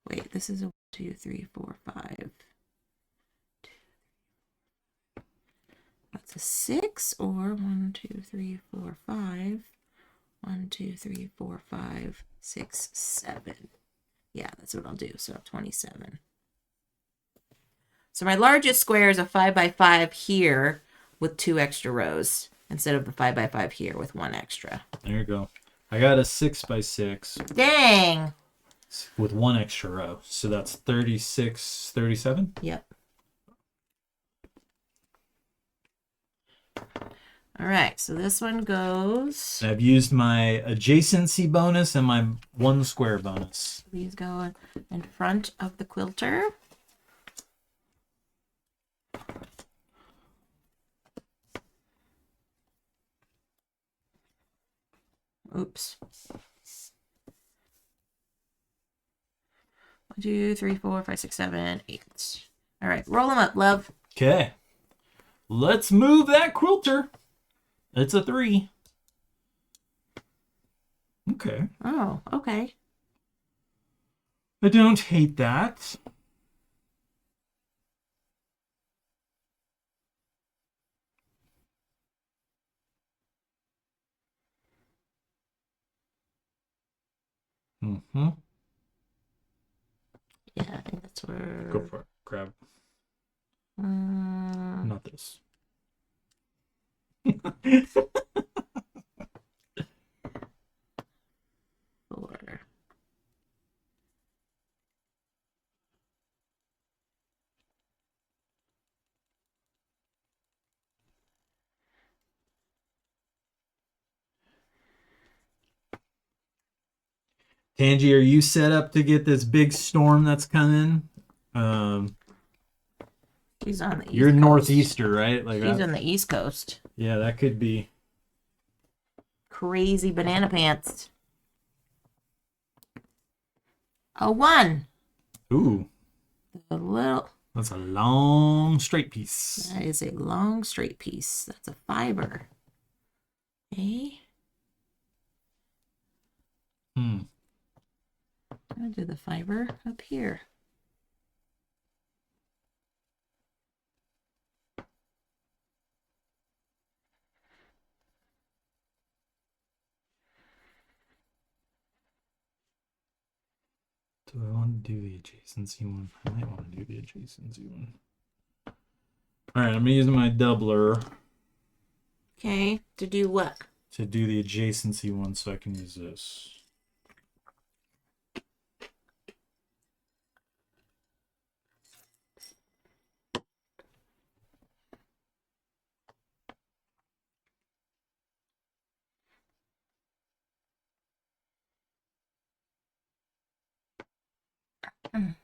Speaker 1: Wait, this is a 1, 2, 3, 4, 5. It's a 6 or 1, 2, 3, 4, 5. 1, 2, 3, 4, 5, 6, 7. Yeah, that's what I'll do. So 27. So my largest square is a 5 by 5 here with 2 extra rows instead of the 5 by 5 here with 1 extra.
Speaker 2: There you go. I got a 6 by 6.
Speaker 1: Dang.
Speaker 2: With 1 extra row. So that's 36, 37?
Speaker 1: Yep. All right, so this one goes.
Speaker 2: I've used my adjacency bonus and my 1 square bonus.
Speaker 1: These go in front of the quilter. Oops. 1, 2, 3, 4, 5, 6, 7, 8. All right, roll them up, love.
Speaker 2: Okay. Let's move that quilter. It's a 3. Okay.
Speaker 1: Oh, okay.
Speaker 2: I don't hate that. Mm-hmm.
Speaker 1: Yeah, I think that's where.
Speaker 2: Go for it. Grab. Not this.
Speaker 1: 4.
Speaker 2: Tangi, are you set up to get this big storm that's coming?
Speaker 1: She's on the East
Speaker 2: You're
Speaker 1: Coast.
Speaker 2: northeaster, right? Like
Speaker 1: She's
Speaker 2: that.
Speaker 1: on the East Coast.
Speaker 2: Yeah, that could be.
Speaker 1: Crazy banana pants. A 1.
Speaker 2: Ooh,
Speaker 1: A little.
Speaker 2: that's a long straight piece.
Speaker 1: That is a long straight piece. That's a fiber. Okay.
Speaker 2: Hmm.
Speaker 1: I'm gonna do the fiber up here.
Speaker 2: Do I want to do the adjacency one? I might want to do the adjacency one. All right, I'm using my doubler
Speaker 1: Okay. To do what?
Speaker 2: to do the adjacency one so I can use this.
Speaker 1: Mm.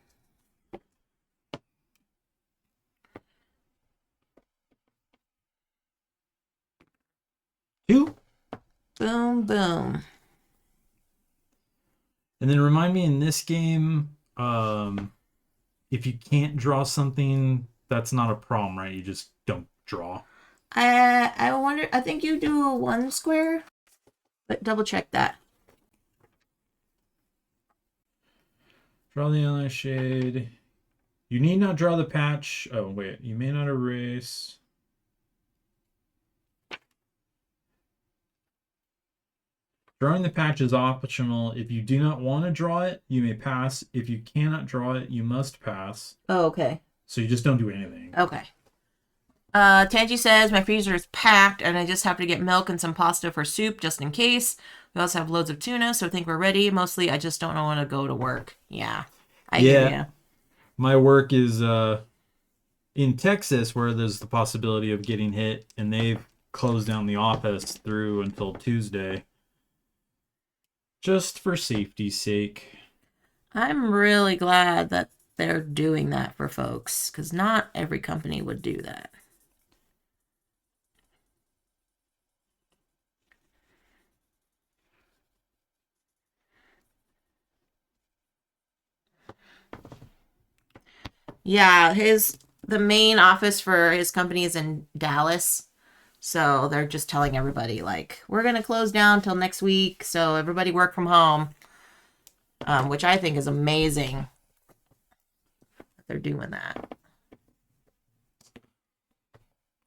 Speaker 2: Two.
Speaker 1: Boom, boom.
Speaker 2: And then remind me in this game, if you can't draw something, that's not a problem, right? You just don't draw.
Speaker 1: I wonder. I think you do a 1 square, but double check that.
Speaker 2: Draw the other shade. You need not draw the patch. Oh, wait. You may not erase. Drawing the patch is optional. If you do not want to draw it, you may pass. If you cannot draw it, you must pass.
Speaker 1: Oh, okay.
Speaker 2: So you just don't do anything.
Speaker 1: Okay. Tangi says my freezer is packed and I just have to get milk and some pasta for soup just in case. We also have loads of tuna, so I think we're ready. Mostly, I just don't want to go to work. Yeah, I hear ya.
Speaker 2: My work is in Texas, where there's the possibility of getting hit, and they've closed down the office through until Tuesday, just for safety's sake.
Speaker 1: I'm really glad that they're doing that for folks, because not every company would do that. Yeah, the main office for his company is in Dallas. So they're just telling everybody like we're gonna close down till next week, so everybody work from home. Which I think is amazing that they're doing that.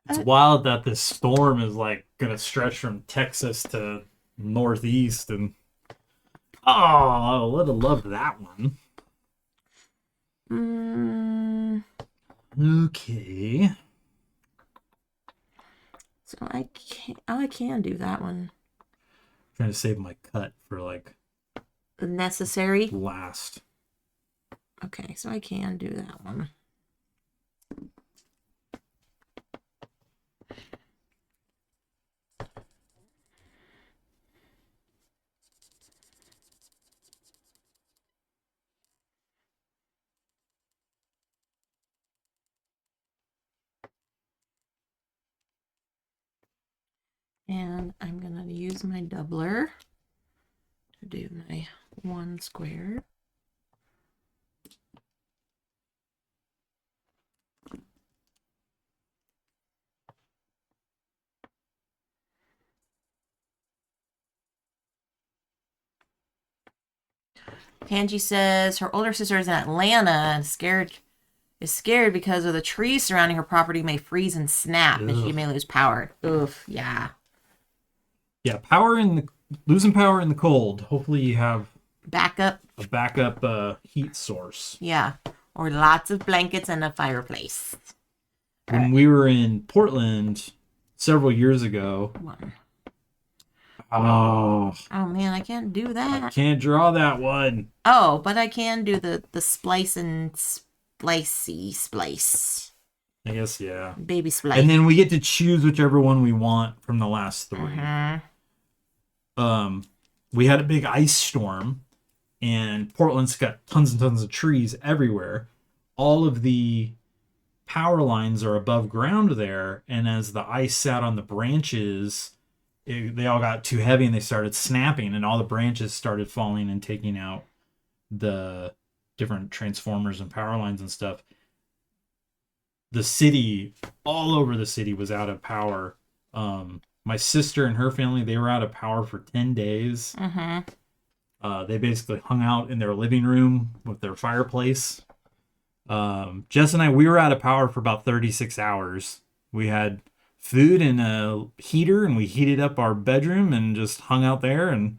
Speaker 2: It's wild that this storm is like gonna stretch from Texas to northeast, and oh, I would have loved that one. Okay.
Speaker 1: So I can't. Oh, I can do that one.
Speaker 2: Trying to save my cut for like
Speaker 1: Necessary.
Speaker 2: last.
Speaker 1: Okay, so I can do that one. And I'm going to use my doubler to do my 1 square. Tangi says her older sister is in Atlanta and is scared because of the trees surrounding her property may freeze and snap and she may lose power. Oof, yeah.
Speaker 2: Yeah, losing power in the cold. Hopefully you have a backup heat source.
Speaker 1: Yeah, or lots of blankets and a fireplace.
Speaker 2: When we were in Portland several years ago. Oh
Speaker 1: man, I can't do that.
Speaker 2: I can't draw that one.
Speaker 1: Oh, but I can do the splice and splice.
Speaker 2: I guess, yeah.
Speaker 1: Baby splice.
Speaker 2: And then we get to choose whichever one we want from the last 3. We had a big ice storm, and Portland's got tons and tons of trees everywhere. All of the power lines are above ground there, and as the ice sat on the branches, they all got too heavy and they started snapping, and all the branches started falling and taking out the different transformers and power lines and stuff. The city, all over the city, was out of power. My sister and her family, they were out of power for 10 days. They basically hung out in their living room with their fireplace. Jess and I, we were out of power for about 36 hours. We had food and a heater, and we heated up our bedroom and just hung out there and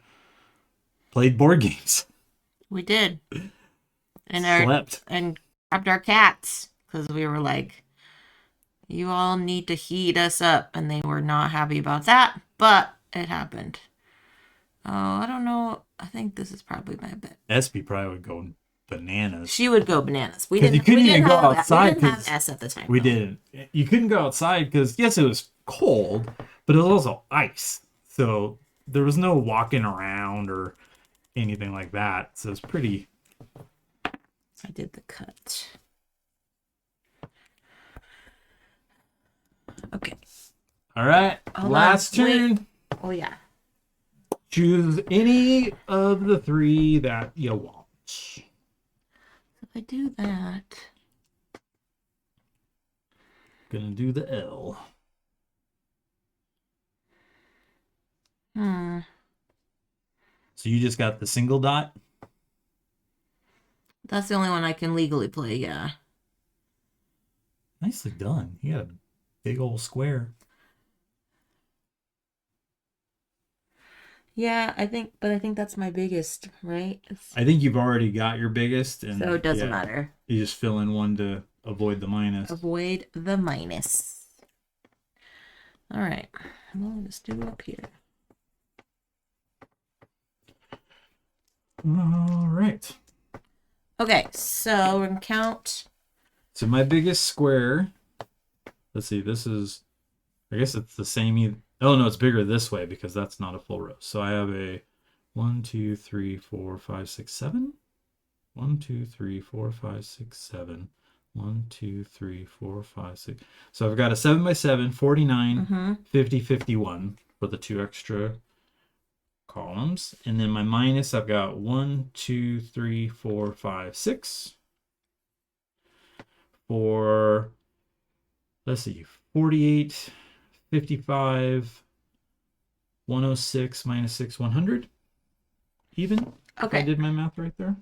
Speaker 2: played board games.
Speaker 1: We did. And
Speaker 2: slept.
Speaker 1: And grabbed our cats because we were like, you all need to heat us up. And they were not happy about that, but it happened. Oh, I don't know. I think this is probably my bet.
Speaker 2: Espy probably would go bananas.
Speaker 1: She would go bananas.
Speaker 2: We didn't. You couldn't even go outside.
Speaker 1: We didn't have S at the time.
Speaker 2: We didn't. You couldn't go outside because yes, it was cold, but it was also ice. So there was no walking around or anything like that. So it's pretty.
Speaker 1: I did the cut. Okay.
Speaker 2: All right. Last turn.
Speaker 1: Wait. Oh yeah.
Speaker 2: Choose any of the 3 that you want.
Speaker 1: If I do that,
Speaker 2: Gonna do the L. So you just got the single dot?
Speaker 1: That's the only one I can legally play, yeah.
Speaker 2: Nicely done. You got a big old square.
Speaker 1: Yeah, I think that's my biggest, right?
Speaker 2: I think you've already got your biggest, and
Speaker 1: so it doesn't matter.
Speaker 2: You just fill in one to avoid the minus.
Speaker 1: Avoid the minus. All right. We'll just do up here.
Speaker 2: All right.
Speaker 1: Okay, so we're gonna count.
Speaker 2: So my biggest square. Let's see. This is. I guess it's the same. Oh no, it's bigger this way because that's not a full row. So I have a 1, 2, 3, 4, 5, 6, 7. 1, 2, 3, 4, 5, 6, 7. 1, 2, 3, 4, 5, 6. So I've got a 7 by 7, 49, 50, 51 for the 2 extra columns. And then my minus, I've got 1, 2, 3, 4, 5, 6. For, let's see, 48, 55, 106 minus 6, 100. Even.
Speaker 1: Okay.
Speaker 2: I did my math right there.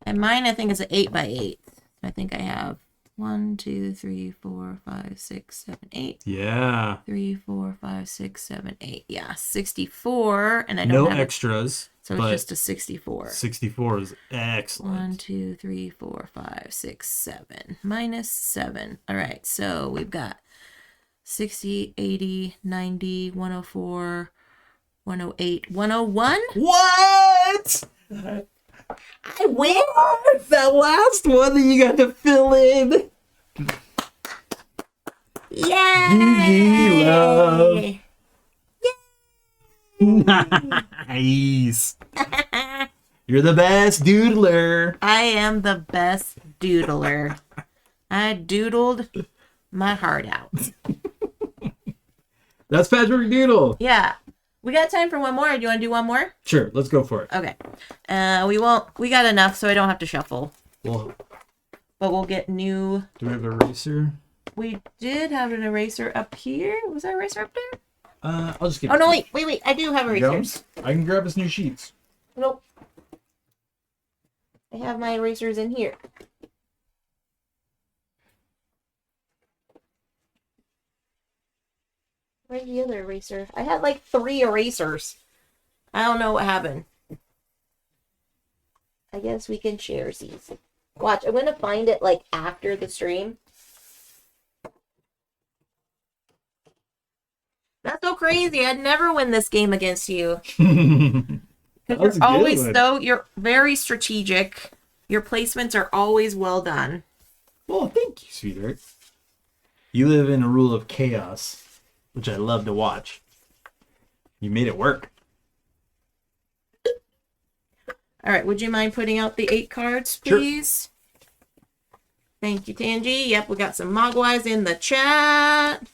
Speaker 1: And mine, I think, is an 8 by 8. I think I have 1, 2, 3, 4, 5, 6, 7, 8.
Speaker 2: Yeah.
Speaker 1: 3, 4, 5, 6, 7, 8. Yeah, 64. And I don't
Speaker 2: No
Speaker 1: have it.
Speaker 2: extras.
Speaker 1: So it's just a 64.
Speaker 2: 64 is excellent.
Speaker 1: 1, 2, 3, 4, 5, 6, 7. Minus 7. All right, so we've got 60, 80, 90, 104, 108, 101.
Speaker 2: What?
Speaker 1: I win!
Speaker 2: That last one that you got to fill in.
Speaker 1: Yay!
Speaker 2: love. Nice. You're the best doodler.
Speaker 1: I am the best doodler. I doodled my heart out.
Speaker 2: That's Patchwork Doodle.
Speaker 1: Yeah. We got time for one more. Do you want to do one more?
Speaker 2: Sure, let's go for it.
Speaker 1: Okay. We got enough, so I don't have to shuffle.
Speaker 2: Well,
Speaker 1: But we'll get new.
Speaker 2: do we have an eraser?
Speaker 1: We did have an eraser up here. Was that eraser up there?
Speaker 2: I'll just get.
Speaker 1: Oh, no, wait. I do have erasers.
Speaker 2: Jones? I can grab us new sheets.
Speaker 1: Nope. I have my erasers in here. Where's the other eraser? I had like 3 erasers. I don't know what happened. I guess we can share these. Watch, I'm going to find it like after the stream. That's so crazy. I'd never win this game against you. Because you're very strategic. Your placements are always well done.
Speaker 2: Well, thank you, sweetheart. You live in a rule of chaos, which I love to watch. You made it work.
Speaker 1: All right, would you mind putting out the 8 cards, please? Sure. Thank you, Tangi. Yep, we got some Mogwais in the chat.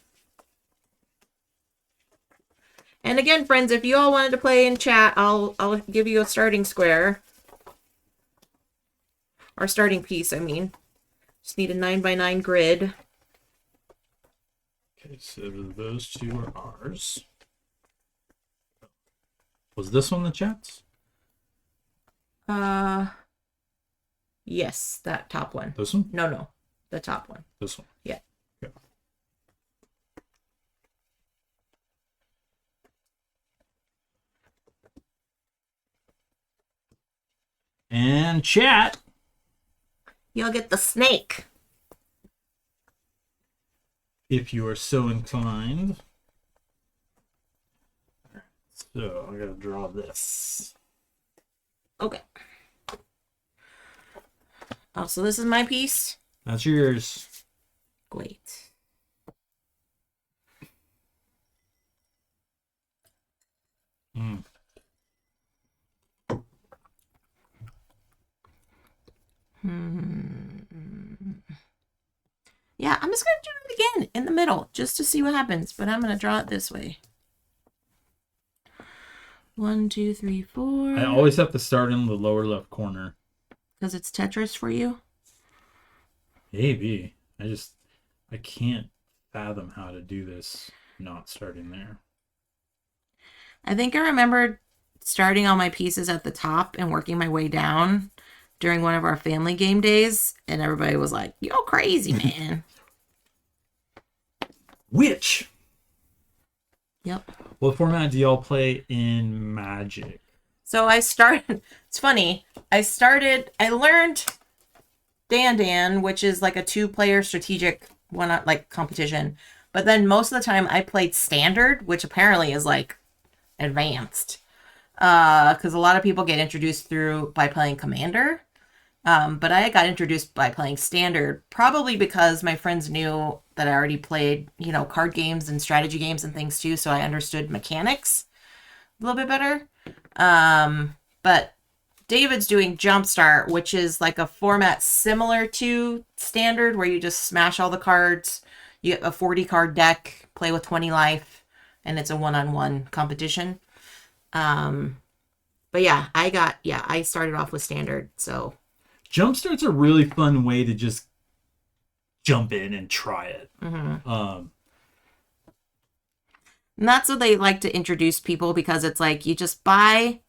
Speaker 1: And again, friends, if you all wanted to play in chat, I'll give you a starting square. Or starting piece, I mean. Just need a 9x9 grid.
Speaker 2: Okay, so those two are ours. Was this one the chat's?
Speaker 1: Yes, that top one.
Speaker 2: This one?
Speaker 1: No, the top one.
Speaker 2: This one.
Speaker 1: Yeah.
Speaker 2: Okay. And chat.
Speaker 1: You'll get the snake.
Speaker 2: If you are so inclined. So I gotta draw this.
Speaker 1: Okay. Oh, so this is my piece?
Speaker 2: That's yours.
Speaker 1: Great.
Speaker 2: Mm.
Speaker 1: Yeah, I'm just going to do it again in the middle just to see what happens, but I'm going to draw it this way. 1, 2, 3, 4.
Speaker 2: I always have to start in the lower left corner.
Speaker 1: Because it's Tetris for you?
Speaker 2: Maybe. I can't fathom how to do this not starting there.
Speaker 1: I think I remembered starting all my pieces at the top and working my way down during one of our family game days, and everybody was like, "You're crazy, man."
Speaker 2: Which?
Speaker 1: Yep.
Speaker 2: What format do y'all play in Magic?
Speaker 1: So I started, it's funny, I learned Dan, which is like a 2-player strategic one, like competition. But then most of the time I played Standard, which apparently is like advanced. Because a lot of people get introduced by playing Commander. But I got introduced by playing Standard, probably because my friends knew that I already played, card games and strategy games and things too. So I understood mechanics a little bit better. But David's doing Jumpstart, which is like a format similar to Standard, where you just smash all the cards. You get a 40 card deck, play with 20 life, and it's a 1-on-1 competition. But yeah, I started off with Standard, so.
Speaker 2: Jumpstart's a really fun way to just jump in and try it.
Speaker 1: Mm-hmm. And that's what they like to introduce people, because it's like you just buy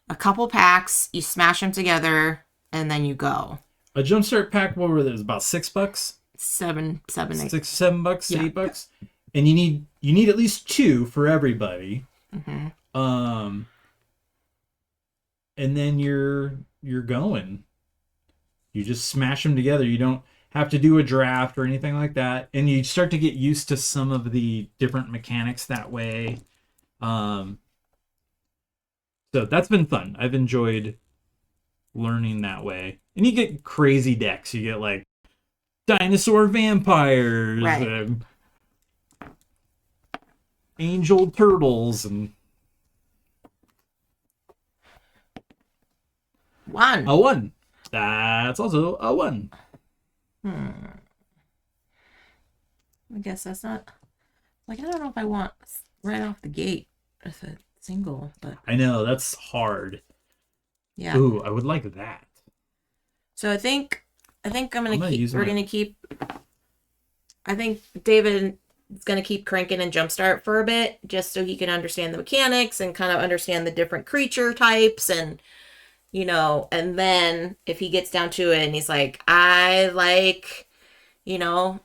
Speaker 1: a couple packs, you smash them together, and then you go.
Speaker 2: A Jumpstart pack, what were those? About $6?
Speaker 1: Seven, eight.
Speaker 2: $6, $7,
Speaker 1: Yeah.
Speaker 2: $8, and you need at least 2 for everybody.
Speaker 1: Mm-hmm.
Speaker 2: And then you're going. You just smash them together. You don't have to do a draft or anything like that, and you start to get used to some of the different mechanics that way. Um, so that's been fun. I've enjoyed learning that way. And you get crazy decks. You get like dinosaur vampires,
Speaker 1: Right.
Speaker 2: angel turtles, and
Speaker 1: One.
Speaker 2: a 1. That's also a 1.
Speaker 1: I guess that's not like I don't know if I want right off the gate with a single, but
Speaker 2: I know, that's hard.
Speaker 1: yeah.
Speaker 2: Ooh, I would like that.
Speaker 1: So I think I'm
Speaker 2: I'm
Speaker 1: gonna
Speaker 2: gonna
Speaker 1: keep.
Speaker 2: use
Speaker 1: We're
Speaker 2: my.
Speaker 1: gonna keep. I think David is gonna keep cranking and jumpstart for a bit, just so he can understand the mechanics and kind of understand the different creature types and and then if he gets down to it and he's like, I like, you know,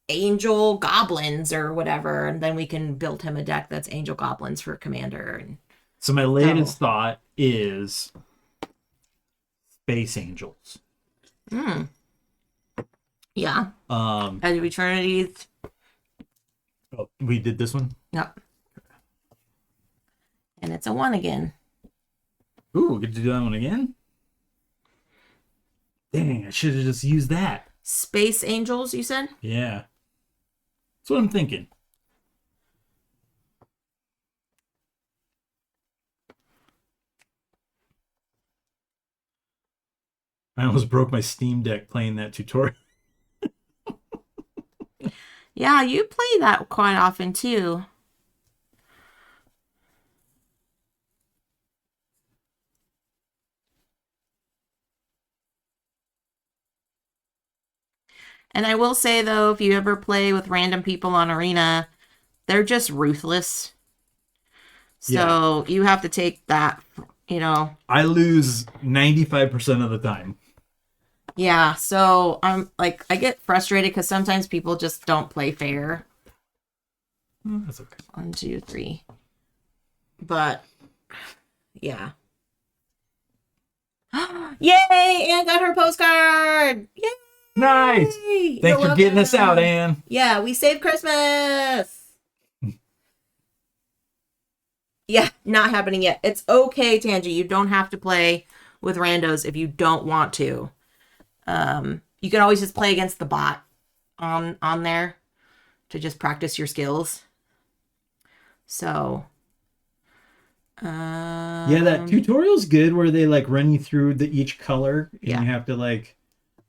Speaker 1: angel goblins or whatever, and then we can build him a deck that's angel goblins for commander. And
Speaker 2: So my
Speaker 1: so,
Speaker 2: latest thought is Space Angels.
Speaker 1: mm, yeah,
Speaker 2: Um,
Speaker 1: Edge of Eternities.
Speaker 2: oh, we did this one.
Speaker 1: Yep, and it's a 1 again.
Speaker 2: Ooh, we get to do that one again. Dang, I should have just used that.
Speaker 1: Space Angels, you said?
Speaker 2: Yeah, that's what I'm thinking. I almost broke my Steam Deck playing that tutorial.
Speaker 1: Yeah, you play that quite often too. And I will say though, if you ever play with random people on Arena, they're just ruthless.
Speaker 2: Yeah,
Speaker 1: So you have to take that, you know.
Speaker 2: I lose 95% of the time.
Speaker 1: Yeah, so I'm like, I get frustrated because sometimes people just don't play fair.
Speaker 2: That's okay.
Speaker 1: 1, 2, 3. But yeah. Yay! Anne got her postcard! Yay!
Speaker 2: Nice.
Speaker 1: You're
Speaker 2: Thanks for getting us out,
Speaker 1: welcome.
Speaker 2: Anne.
Speaker 1: Yeah, we saved Christmas. Yeah, not happening yet. It's okay, Tangi. You don't have to play with randos if you don't want to. You can always just play against the bot on there to just practice your skills. So,
Speaker 2: Yeah, that tutorial's good where they like run you through each color and
Speaker 1: yeah,
Speaker 2: you have to like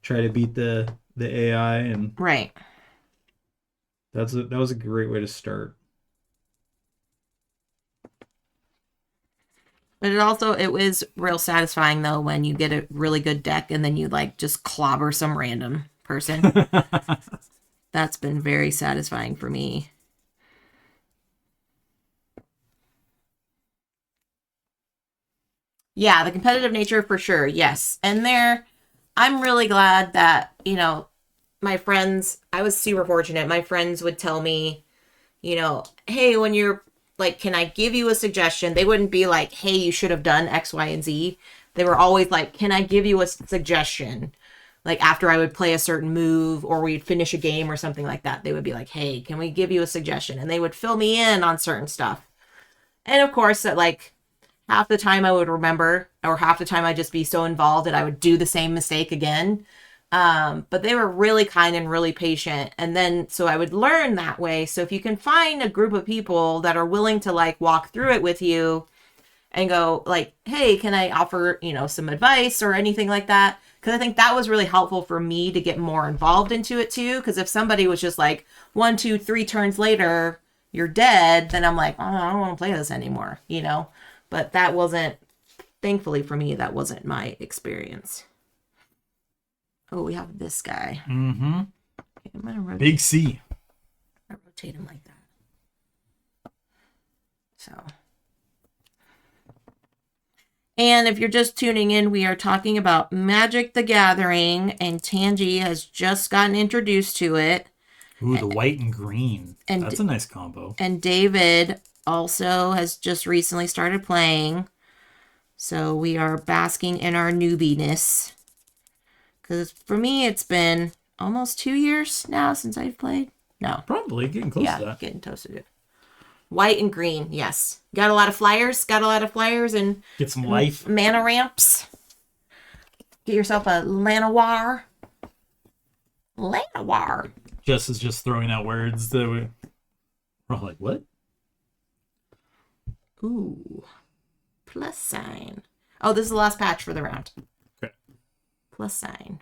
Speaker 2: try to beat the AI, and
Speaker 1: right.
Speaker 2: that was a great way to start.
Speaker 1: But it was real satisfying though when you get a really good deck and then you like just clobber some random person. That's been very satisfying for me. Yeah, the competitive nature for sure. Yes. And I'm really glad that, my friends, I was super fortunate. My friends would tell me, hey, when you're like, can I give you a suggestion? They wouldn't be like, hey, you should have done X, Y, and Z. They were always like, can I give you a suggestion? Like after I would play a certain move or we'd finish a game or something like that, they would be like, hey, can we give you a suggestion? And they would fill me in on certain stuff. And of course, that like half the time I would remember, or half the time I'd just be so involved that I would do the same mistake again. But they were really kind and really patient. And then, so I would learn that way. So if you can find a group of people that are willing to like walk through it with you and go like, hey, can I offer, some advice or anything like that? Because I think that was really helpful for me to get more involved into it too. Because if somebody was just like 1, 2, 3 turns later, you're dead, then I'm like, oh, I don't want to play this anymore. But that wasn't, thankfully for me, that wasn't my experience. Oh, we have this guy.
Speaker 2: Mm-hmm.
Speaker 1: Okay, I'm gonna
Speaker 2: Big C.
Speaker 1: rotate him like that. So, And if you're just tuning in, we are talking about Magic the Gathering, and Tangi has just gotten introduced to it.
Speaker 2: Ooh, the white and green.
Speaker 1: And
Speaker 2: That's a nice combo.
Speaker 1: And David also has just recently started playing. So we are basking in our newbiness. Because for me, it's been almost 2 years now since I've played. No.
Speaker 2: Probably getting close to that.
Speaker 1: Getting close to it. White and green, yes. Got a lot of flyers. And
Speaker 2: get some life.
Speaker 1: Mana ramps. Get yourself a Llanowar.
Speaker 2: Jess is just throwing out words that we're all like, what?
Speaker 1: Ooh. Plus sign. Oh, this is the last patch for the round.
Speaker 2: Okay.
Speaker 1: Plus sign.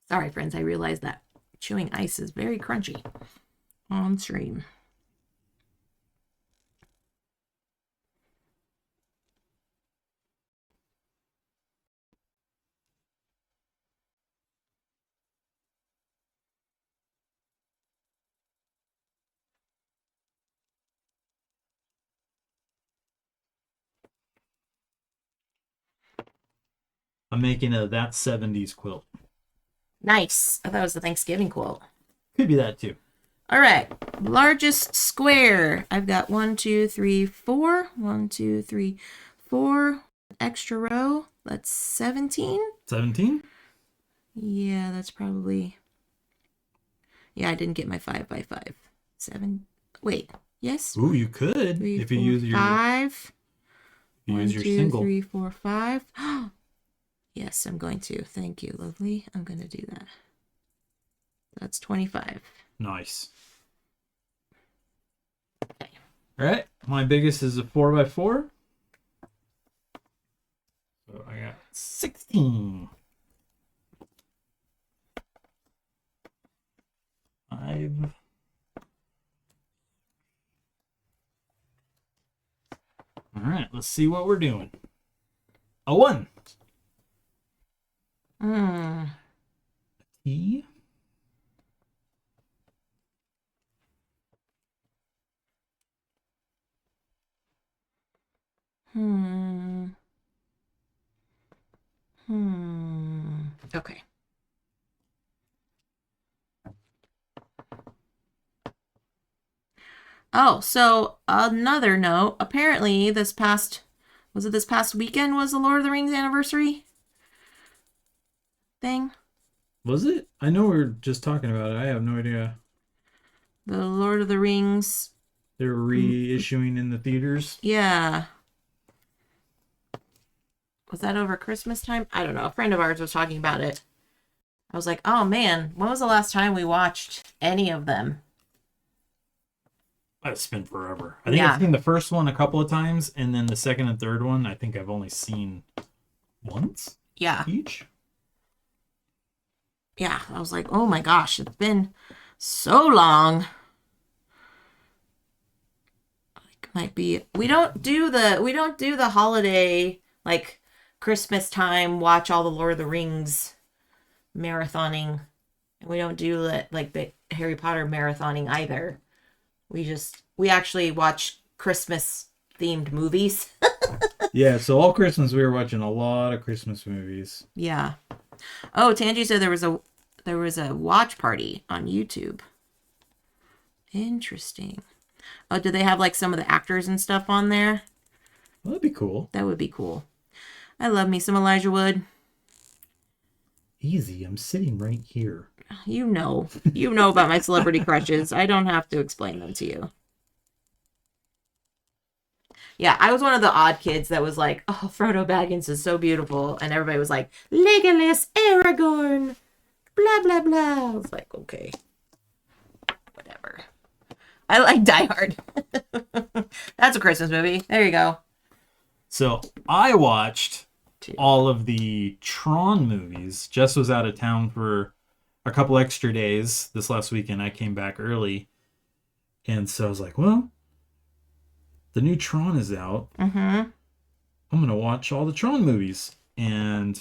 Speaker 1: Sorry, friends, I realized that chewing ice is very crunchy on stream.
Speaker 2: I'm making a That 70s quilt.
Speaker 1: Nice. I thought it was the Thanksgiving quilt.
Speaker 2: Could be that too.
Speaker 1: All right. Largest square. I've got 1, 2, 3, 4. 1, 2, 3, 4. Extra row. That's 17.
Speaker 2: 17?
Speaker 1: Yeah, that's probably. Yeah, I didn't get my 5 by 5. 7. Wait. Yes.
Speaker 2: Ooh, you could
Speaker 1: 3,
Speaker 2: if
Speaker 1: 4,
Speaker 2: you use your
Speaker 1: 5.
Speaker 2: you
Speaker 1: 1,
Speaker 2: use your
Speaker 1: 2,
Speaker 2: single.
Speaker 1: 3, 4, 5. Yes, I'm going to. Thank you, lovely. I'm going to do that. That's 25.
Speaker 2: Nice. Okay. All right. My biggest is a 4x4. So I got 16. 5. All right. Let's see what we're doing. A 1. T.
Speaker 1: Okay. Oh, so another note. Apparently, this past weekend was the Lord of the Rings anniversary thing?
Speaker 2: Was it? I know we were just talking about it. I have no idea.
Speaker 1: The Lord of the Rings.
Speaker 2: They're reissuing in the theaters.
Speaker 1: Yeah. Was that over Christmas time? I don't know. A friend of ours was talking about it. I was like, oh man, when was the last time we watched any of them?
Speaker 2: It's been forever. I think I've seen the first one a couple of times, and then the second and third one, I think I've only seen once.
Speaker 1: Yeah.
Speaker 2: Each.
Speaker 1: Yeah, I was like, oh my gosh, it's been so long. Like, might be. We don't do the holiday, like Christmas time. Watch all the Lord of the Rings marathoning. And we don't do the Harry Potter marathoning either. We actually watch Christmas themed movies.
Speaker 2: Yeah, so all Christmas we were watching a lot of Christmas movies.
Speaker 1: Yeah. Oh, Tangi said there was a watch party on YouTube. Interesting. Oh, do they have like some of the actors and stuff on there?
Speaker 2: Well, that'd be cool.
Speaker 1: That would be cool. I love me some Elijah Wood.
Speaker 2: Easy, I'm sitting right here.
Speaker 1: You know about my celebrity crushes. I don't have to explain them to you. Yeah, I was one of the odd kids that was like, oh, Frodo Baggins is so beautiful. And everybody was like, Legolas, Aragorn, blah, blah, blah. I was like, okay, whatever. I like Die Hard. That's a Christmas movie. There you go.
Speaker 2: So I watched all of the Tron movies. Jess was out of town for a couple extra days this last weekend. I came back early. And so I was like, well, the new Tron is out.
Speaker 1: Mm-hmm.
Speaker 2: I'm gonna watch all the Tron movies, and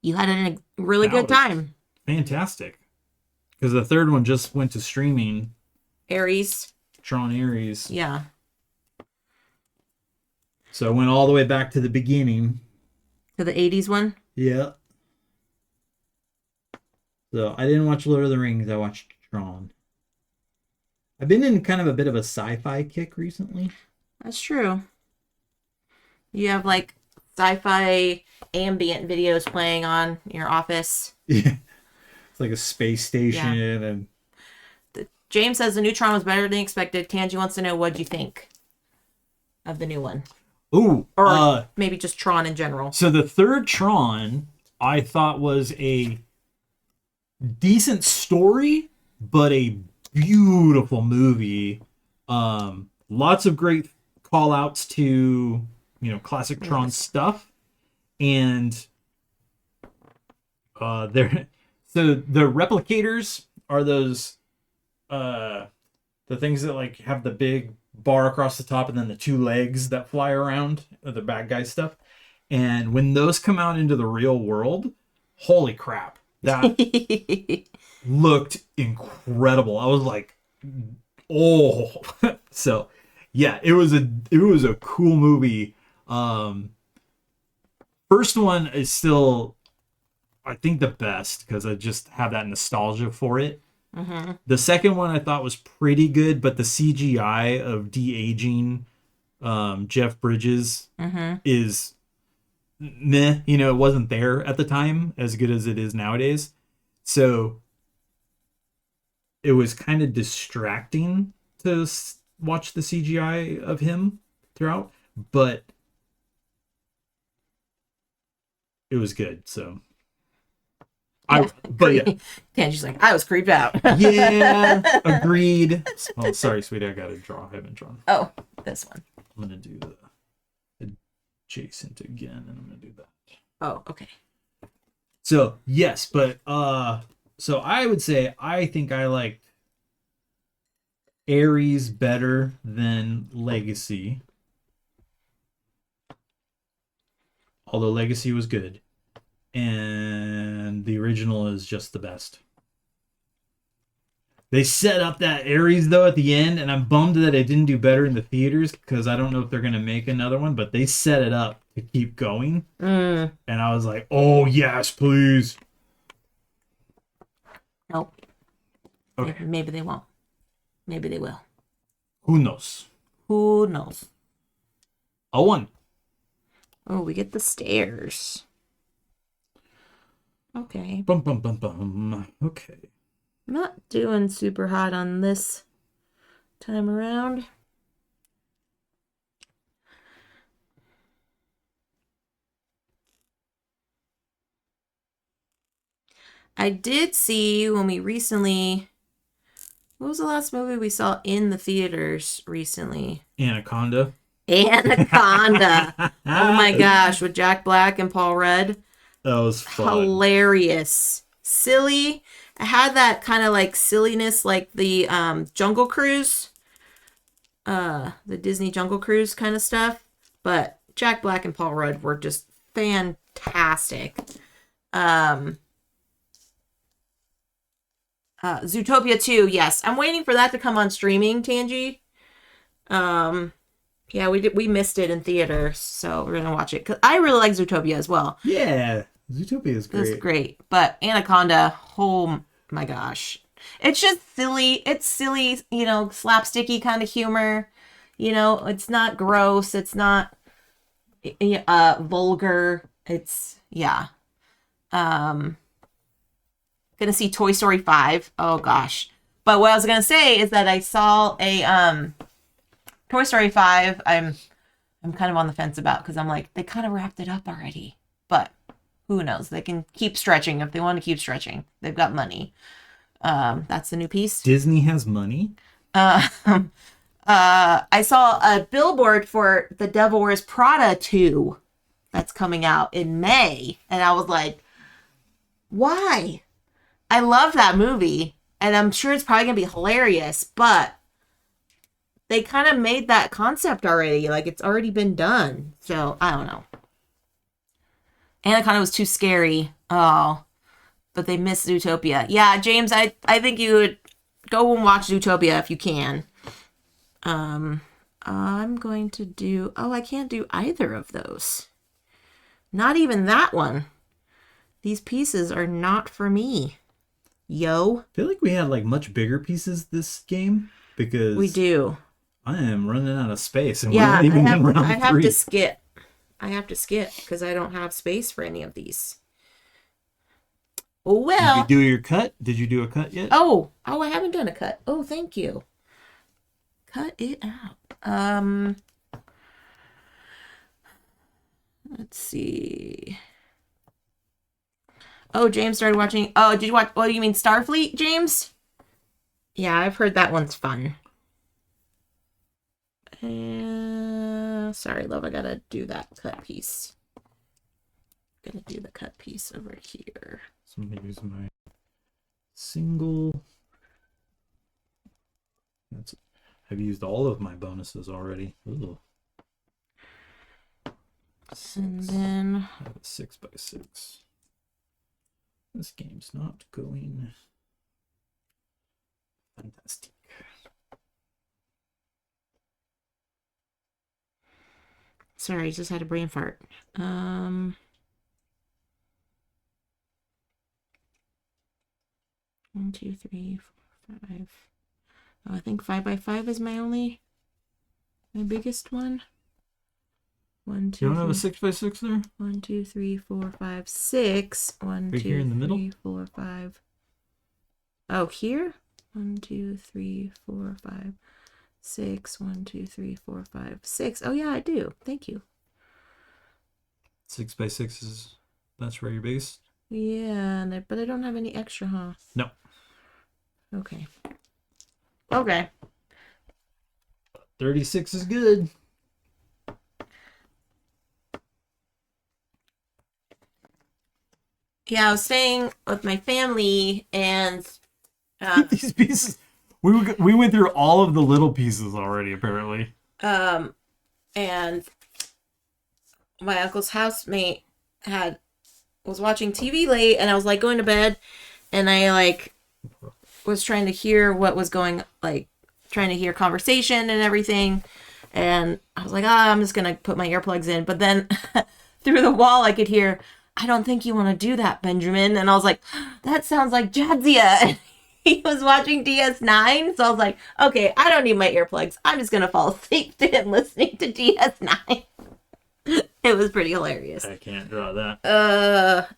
Speaker 1: You had a really
Speaker 2: that
Speaker 1: good
Speaker 2: was
Speaker 1: time.
Speaker 2: fantastic. Because the third one just went to streaming,
Speaker 1: Aries.
Speaker 2: Tron Ares.
Speaker 1: Yeah.
Speaker 2: So I went all the way back to the beginning.
Speaker 1: To the 80s one.
Speaker 2: Yeah. So I didn't watch Lord of the Rings. I watched Tron. I've been in kind of a bit of a sci-fi kick recently.
Speaker 1: That's true. You have like sci-fi ambient videos playing on your office.
Speaker 2: Yeah. It's like a space station
Speaker 1: Yeah.
Speaker 2: and
Speaker 1: James says the new Tron was better than expected. Kanji wants to know what you think of the new one.
Speaker 2: ooh,
Speaker 1: Or maybe just Tron in general.
Speaker 2: so the third Tron I thought was a decent story, but a beautiful movie. Lots of great call outs to, classic Tron stuff. And there so the replicators are those the things that like have the big bar across the top and then the two legs that fly around, the bad guy stuff. And when those come out into the real world, holy crap. That looked incredible. I was like, oh. So yeah, it was a cool movie. First one is still, I think, the best because I just have that nostalgia for it.
Speaker 1: Mm-hmm.
Speaker 2: The second one I thought was pretty good, but the CGI of de-aging Jeff Bridges
Speaker 1: Mm-hmm.
Speaker 2: is meh. It wasn't there at the time as good as it is nowadays. So it was kind of distracting to watch the CGI of him throughout, but it was good. So
Speaker 1: Yeah,
Speaker 2: but yeah,
Speaker 1: Kanji's like, I was creeped out.
Speaker 2: yeah, agreed. Oh, sorry, sweetie, I gotta draw. I haven't drawn.
Speaker 1: Oh, this one.
Speaker 2: I'm gonna do the adjacent again, and I'm gonna do that.
Speaker 1: Oh, okay.
Speaker 2: So yes, but so I would say I think I liked Ares better than Legacy. Although Legacy was good. And the original is just the best. They set up that Ares though at the end, and I'm bummed that it didn't do better in the theaters because I don't know if they're gonna make another one, but they set it up to keep going.
Speaker 1: Mm.
Speaker 2: And I was like, oh yes, please.
Speaker 1: Nope.
Speaker 2: Okay.
Speaker 1: Maybe they won't. Maybe they will.
Speaker 2: Who knows?
Speaker 1: Who knows?
Speaker 2: A one.
Speaker 1: Oh, we get the stairs. Okay.
Speaker 2: Bum bum bum bum. Okay.
Speaker 1: Not doing super hot on this time around. I did see when we recently... What was the last movie we saw in the theaters recently?
Speaker 2: Anaconda.
Speaker 1: Anaconda. Oh my gosh, with Jack Black and Paul Rudd.
Speaker 2: That was fun.
Speaker 1: Hilarious. Silly. I had that kind of like silliness like the Jungle Cruise. The Disney Jungle Cruise kind of stuff. But Jack Black and Paul Rudd were just fantastic. Zootopia 2, yes. I'm waiting for that to come on streaming, Tangi. Yeah, we missed it in theaters, so we're gonna watch it. 'Cause I really like Zootopia as well.
Speaker 2: Yeah. Zootopia is great.
Speaker 1: It's great. But Anaconda, oh my gosh. It's just silly. It's silly, slapsticky kind of humor. It's not gross. It's not vulgar. It's, yeah. Gonna see Toy Story 5. Oh gosh. But what I was gonna say is that I saw a Toy Story 5. I'm kind of on the fence about because I'm like, they kind of wrapped it up already. But who knows? They can keep stretching if they want to keep stretching. They've got money. That's the new piece.
Speaker 2: Disney has money.
Speaker 1: I saw a billboard for The Devil Wears Prada 2 that's coming out in May. And I was like, why? I love that movie. And I'm sure it's probably going to be hilarious. But they kind of made that concept already. Like, it's already been done. So, I don't know. Anaconda was too scary. Oh, but they missed Zootopia. Yeah, James, I think you would go and watch Zootopia if you can. I'm going to do... Oh, I can't do either of those. Not even that one. These pieces are not for me. Yo.
Speaker 2: I feel like we had like much bigger pieces this game because
Speaker 1: We do.
Speaker 2: I am running out of space and
Speaker 1: Yeah,
Speaker 2: we're not even in round
Speaker 1: I have
Speaker 2: 3.
Speaker 1: to skip. I have to skip because I don't have space for any of these. Oh, well.
Speaker 2: Did you do your cut? Did you do a cut yet?
Speaker 1: Oh, I haven't done a cut. Oh, thank you. Cut it out. Let's see. Oh, James started watching. Oh, did you watch? Oh, you mean Starfleet, James? Yeah, I've heard that one's fun. Sorry, love, I gotta do that cut piece. Gonna do the cut piece over here.
Speaker 2: So I'm gonna use my single. I've used all of my bonuses already. Ooh.
Speaker 1: And then
Speaker 2: I have a 6x6. This game's not going fantastic.
Speaker 1: sorry, just had a brain fart. 1, 2, 3, 4, 5. Oh, I think 5x5 is my biggest one. 1, 2.
Speaker 2: You don't have a 6x6 there?
Speaker 1: 1, 2, 3, 4, 5, 6. 1,
Speaker 2: Right
Speaker 1: 2,
Speaker 2: here in the middle?
Speaker 1: 3, 4, 5. Oh, here? 1, 2, 3, 4, 5, 6. 1, 2, 3, 4, 5, 6. Oh yeah, I do. Thank you.
Speaker 2: 6x6 is that's where you're based?
Speaker 1: Yeah, but I don't have any extra, huh?
Speaker 2: No.
Speaker 1: Okay. Okay.
Speaker 2: 36 is good.
Speaker 1: Yeah, I was staying with my family and
Speaker 2: These pieces. We went through all of the little pieces already, apparently.
Speaker 1: and my uncle's housemate was watching TV late, and I was like going to bed, and I like was trying to hear what was going, like trying to hear conversation and everything, and I was like, I'm just gonna put my earplugs in, but then through the wall I could hear, I don't think you want to do that, Benjamin, and I was like, that sounds like Jadzia. He was watching DS9, so I was like, okay, I don't need my earplugs. I'm just gonna fall asleep to him listening to DS9. It was pretty hilarious.
Speaker 2: I can't draw that.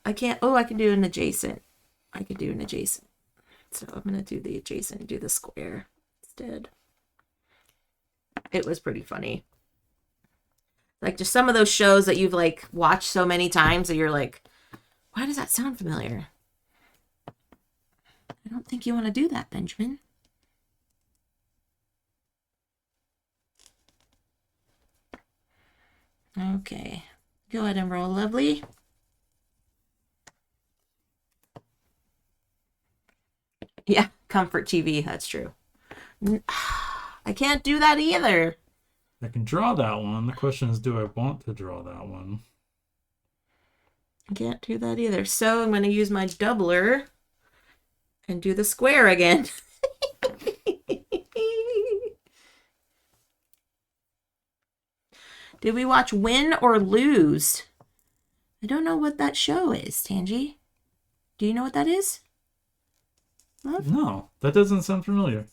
Speaker 1: I can't. Oh, I can do an adjacent. I could do an adjacent. So I'm gonna do the adjacent and do the square instead. It was pretty funny. Like just some of those shows that you've like watched so many times that you're like, why does that sound familiar? I don't think you want to do that, Benjamin. Okay. Go ahead and roll, lovely. Yeah, comfort TV, that's true. I can't do that either.
Speaker 2: I can draw that one. The question is, do I want to draw that one?
Speaker 1: I can't do that either. So I'm going to use my doubler and do the square again. Did we watch Win or Lose? I don't know what that show is, Tangy. Do you know what that is? Love?
Speaker 2: No, that doesn't sound familiar.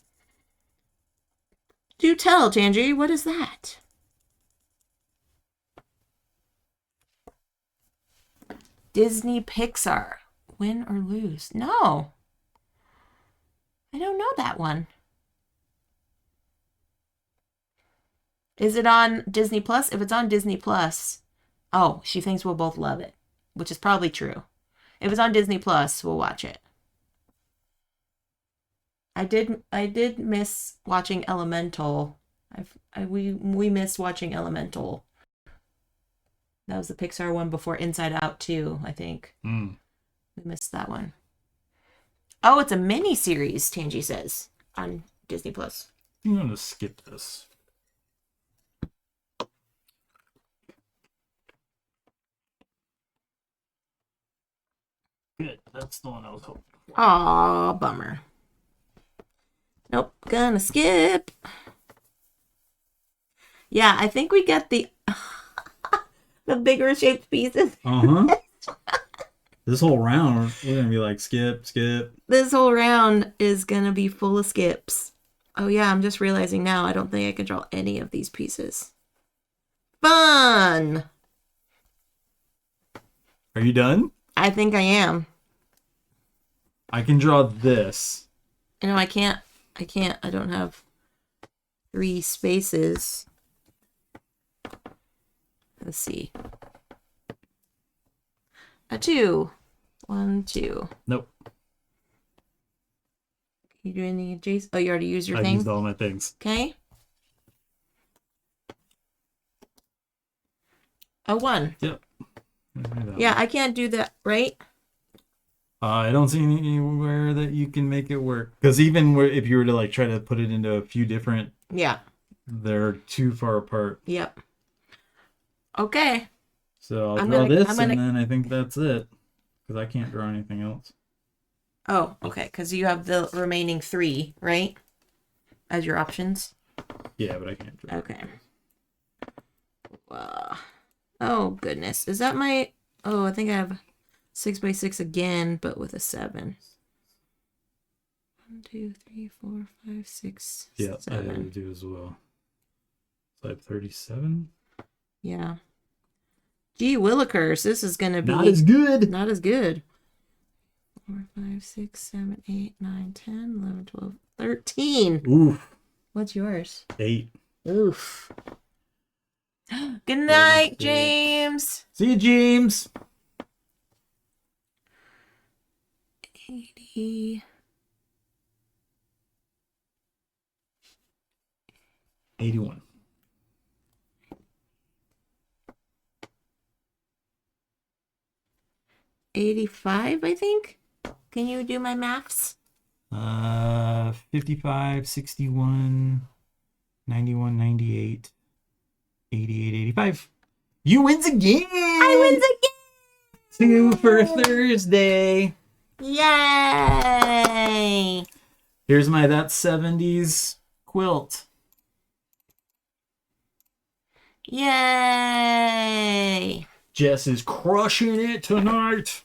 Speaker 1: Do tell, Tangy. What is that? Disney Pixar. Win or Lose? No. I don't know that one. Is it on Disney Plus? If it's on Disney Plus, oh, she thinks we'll both love it, which is probably true. If it's on Disney Plus, we'll watch it. I did miss watching Elemental. We missed watching Elemental. That was the Pixar one before Inside Out 2, I think. We missed that one. Oh, it's a mini series, Tangy says, on Disney Plus.
Speaker 2: I'm gonna skip this. Good. That's the one I was hoping for.
Speaker 1: Aw, bummer. Nope, gonna skip. Yeah, I think we get the the bigger shaped pieces.
Speaker 2: Uh-huh. This whole round, we're gonna be like skip, skip.
Speaker 1: This whole round is gonna be full of skips. Oh yeah, I'm just realizing now I don't think I can draw any of these pieces. Fun!
Speaker 2: Are you done?
Speaker 1: I think I am.
Speaker 2: I can draw this.
Speaker 1: No, I can't. I don't have 3 spaces. Let's see. A 2. 1, 2.
Speaker 2: Nope.
Speaker 1: You do anything adjacent? Oh, you already used your
Speaker 2: I
Speaker 1: thing?
Speaker 2: used all my things.
Speaker 1: Okay. A 1.
Speaker 2: Yep.
Speaker 1: Yeah, I can't do that, right?
Speaker 2: I don't see anywhere that you can make it work. Because even if you were to like try to put it into a few different,
Speaker 1: Yeah.
Speaker 2: they're too far apart.
Speaker 1: Yep. Okay.
Speaker 2: So
Speaker 1: I'm
Speaker 2: draw
Speaker 1: gonna-
Speaker 2: this,
Speaker 1: I'm gonna-
Speaker 2: and then I think that's it. Because I can't draw anything else.
Speaker 1: Oh, okay. Because you have the remaining 3, right? As your options.
Speaker 2: Yeah, but I can't draw.
Speaker 1: Okay. Oh, goodness. Is that my... Oh, I think I have 6 by 6 again, but with a 7. 1, 2, 3, 4, 5, 6,
Speaker 2: Yeah,
Speaker 1: 7.
Speaker 2: I do as well. So I have 37.
Speaker 1: Yeah. Gee willikers, this is gonna be
Speaker 2: Not as good.
Speaker 1: not as good. 4, 5, 6, 7, 8, 9, 10, 11, 12, 13.
Speaker 2: Oof.
Speaker 1: What's yours?
Speaker 2: 8.
Speaker 1: Oof. Good night,
Speaker 2: 36.
Speaker 1: James.
Speaker 2: See you, James.
Speaker 1: 80.
Speaker 2: 81.
Speaker 1: 85, I think. Can you do my maths?
Speaker 2: 55, 61, 91, 98, 88, 85. You wins again.
Speaker 1: I wins again.
Speaker 2: 2 for Thursday.
Speaker 1: Yay!
Speaker 2: Here's my That 70s quilt.
Speaker 1: Yay!
Speaker 2: Jess is crushing it tonight.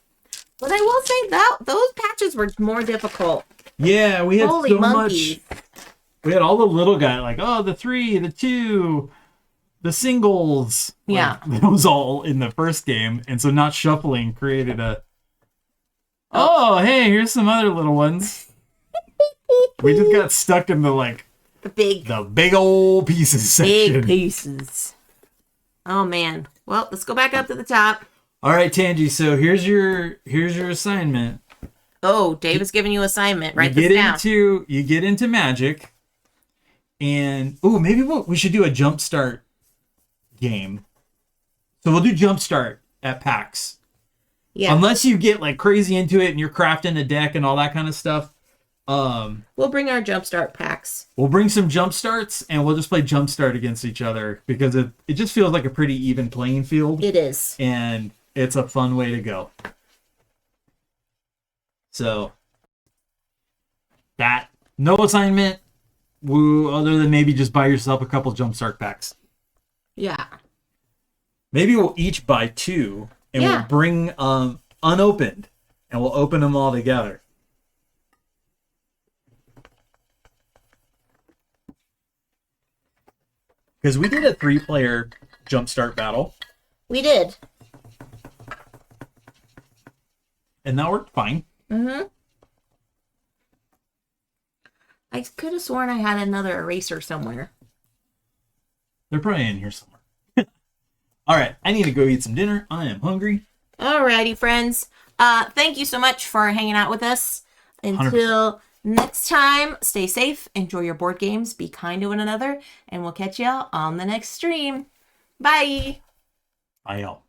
Speaker 1: But I will say that those patches were more difficult.
Speaker 2: Yeah, we had
Speaker 1: Holy
Speaker 2: so
Speaker 1: monkeys.
Speaker 2: much. We had all the little guys, like, oh, the 3, the 2, the singles.
Speaker 1: Yeah.
Speaker 2: Like, that was all in the first game. And so not shuffling created a, oh, hey, here's some other little ones. We just got stuck in the, like,
Speaker 1: The big
Speaker 2: old pieces section.
Speaker 1: big pieces. Oh man. Well, let's go back up to the top.
Speaker 2: All right, Tangi, so here's your assignment.
Speaker 1: Oh, Dave is giving you assignment. Write
Speaker 2: you
Speaker 1: this down.
Speaker 2: You get into Magic, and maybe we should do a Jumpstart game. So we'll do Jumpstart at PAX.
Speaker 1: Yeah.
Speaker 2: Unless you get like crazy into it and you're crafting a deck and all that kind of stuff.
Speaker 1: We'll bring our jumpstart packs.
Speaker 2: We'll bring some Jumpstarts and we'll just play Jumpstart against each other because it just feels like a pretty even playing field.
Speaker 1: It is.
Speaker 2: And it's a fun way to go. So that no assignment, other than maybe just buy yourself a couple Jumpstart packs.
Speaker 1: Yeah.
Speaker 2: Maybe we'll each buy 2 and
Speaker 1: Yeah.
Speaker 2: we'll bring unopened and we'll open them all together. Because we did a 3-player Jumpstart battle
Speaker 1: We did.
Speaker 2: and that worked fine.
Speaker 1: Mm-hmm. I could have sworn I had another eraser somewhere.
Speaker 2: They're probably in here somewhere. All right, I need to go eat some dinner. I am hungry.
Speaker 1: Alrighty, friends. Thank you so much for hanging out with us. Until next time, stay safe, enjoy your board games, be kind to one another, and we'll catch y'all on the next stream. Bye.
Speaker 2: Bye, y'all.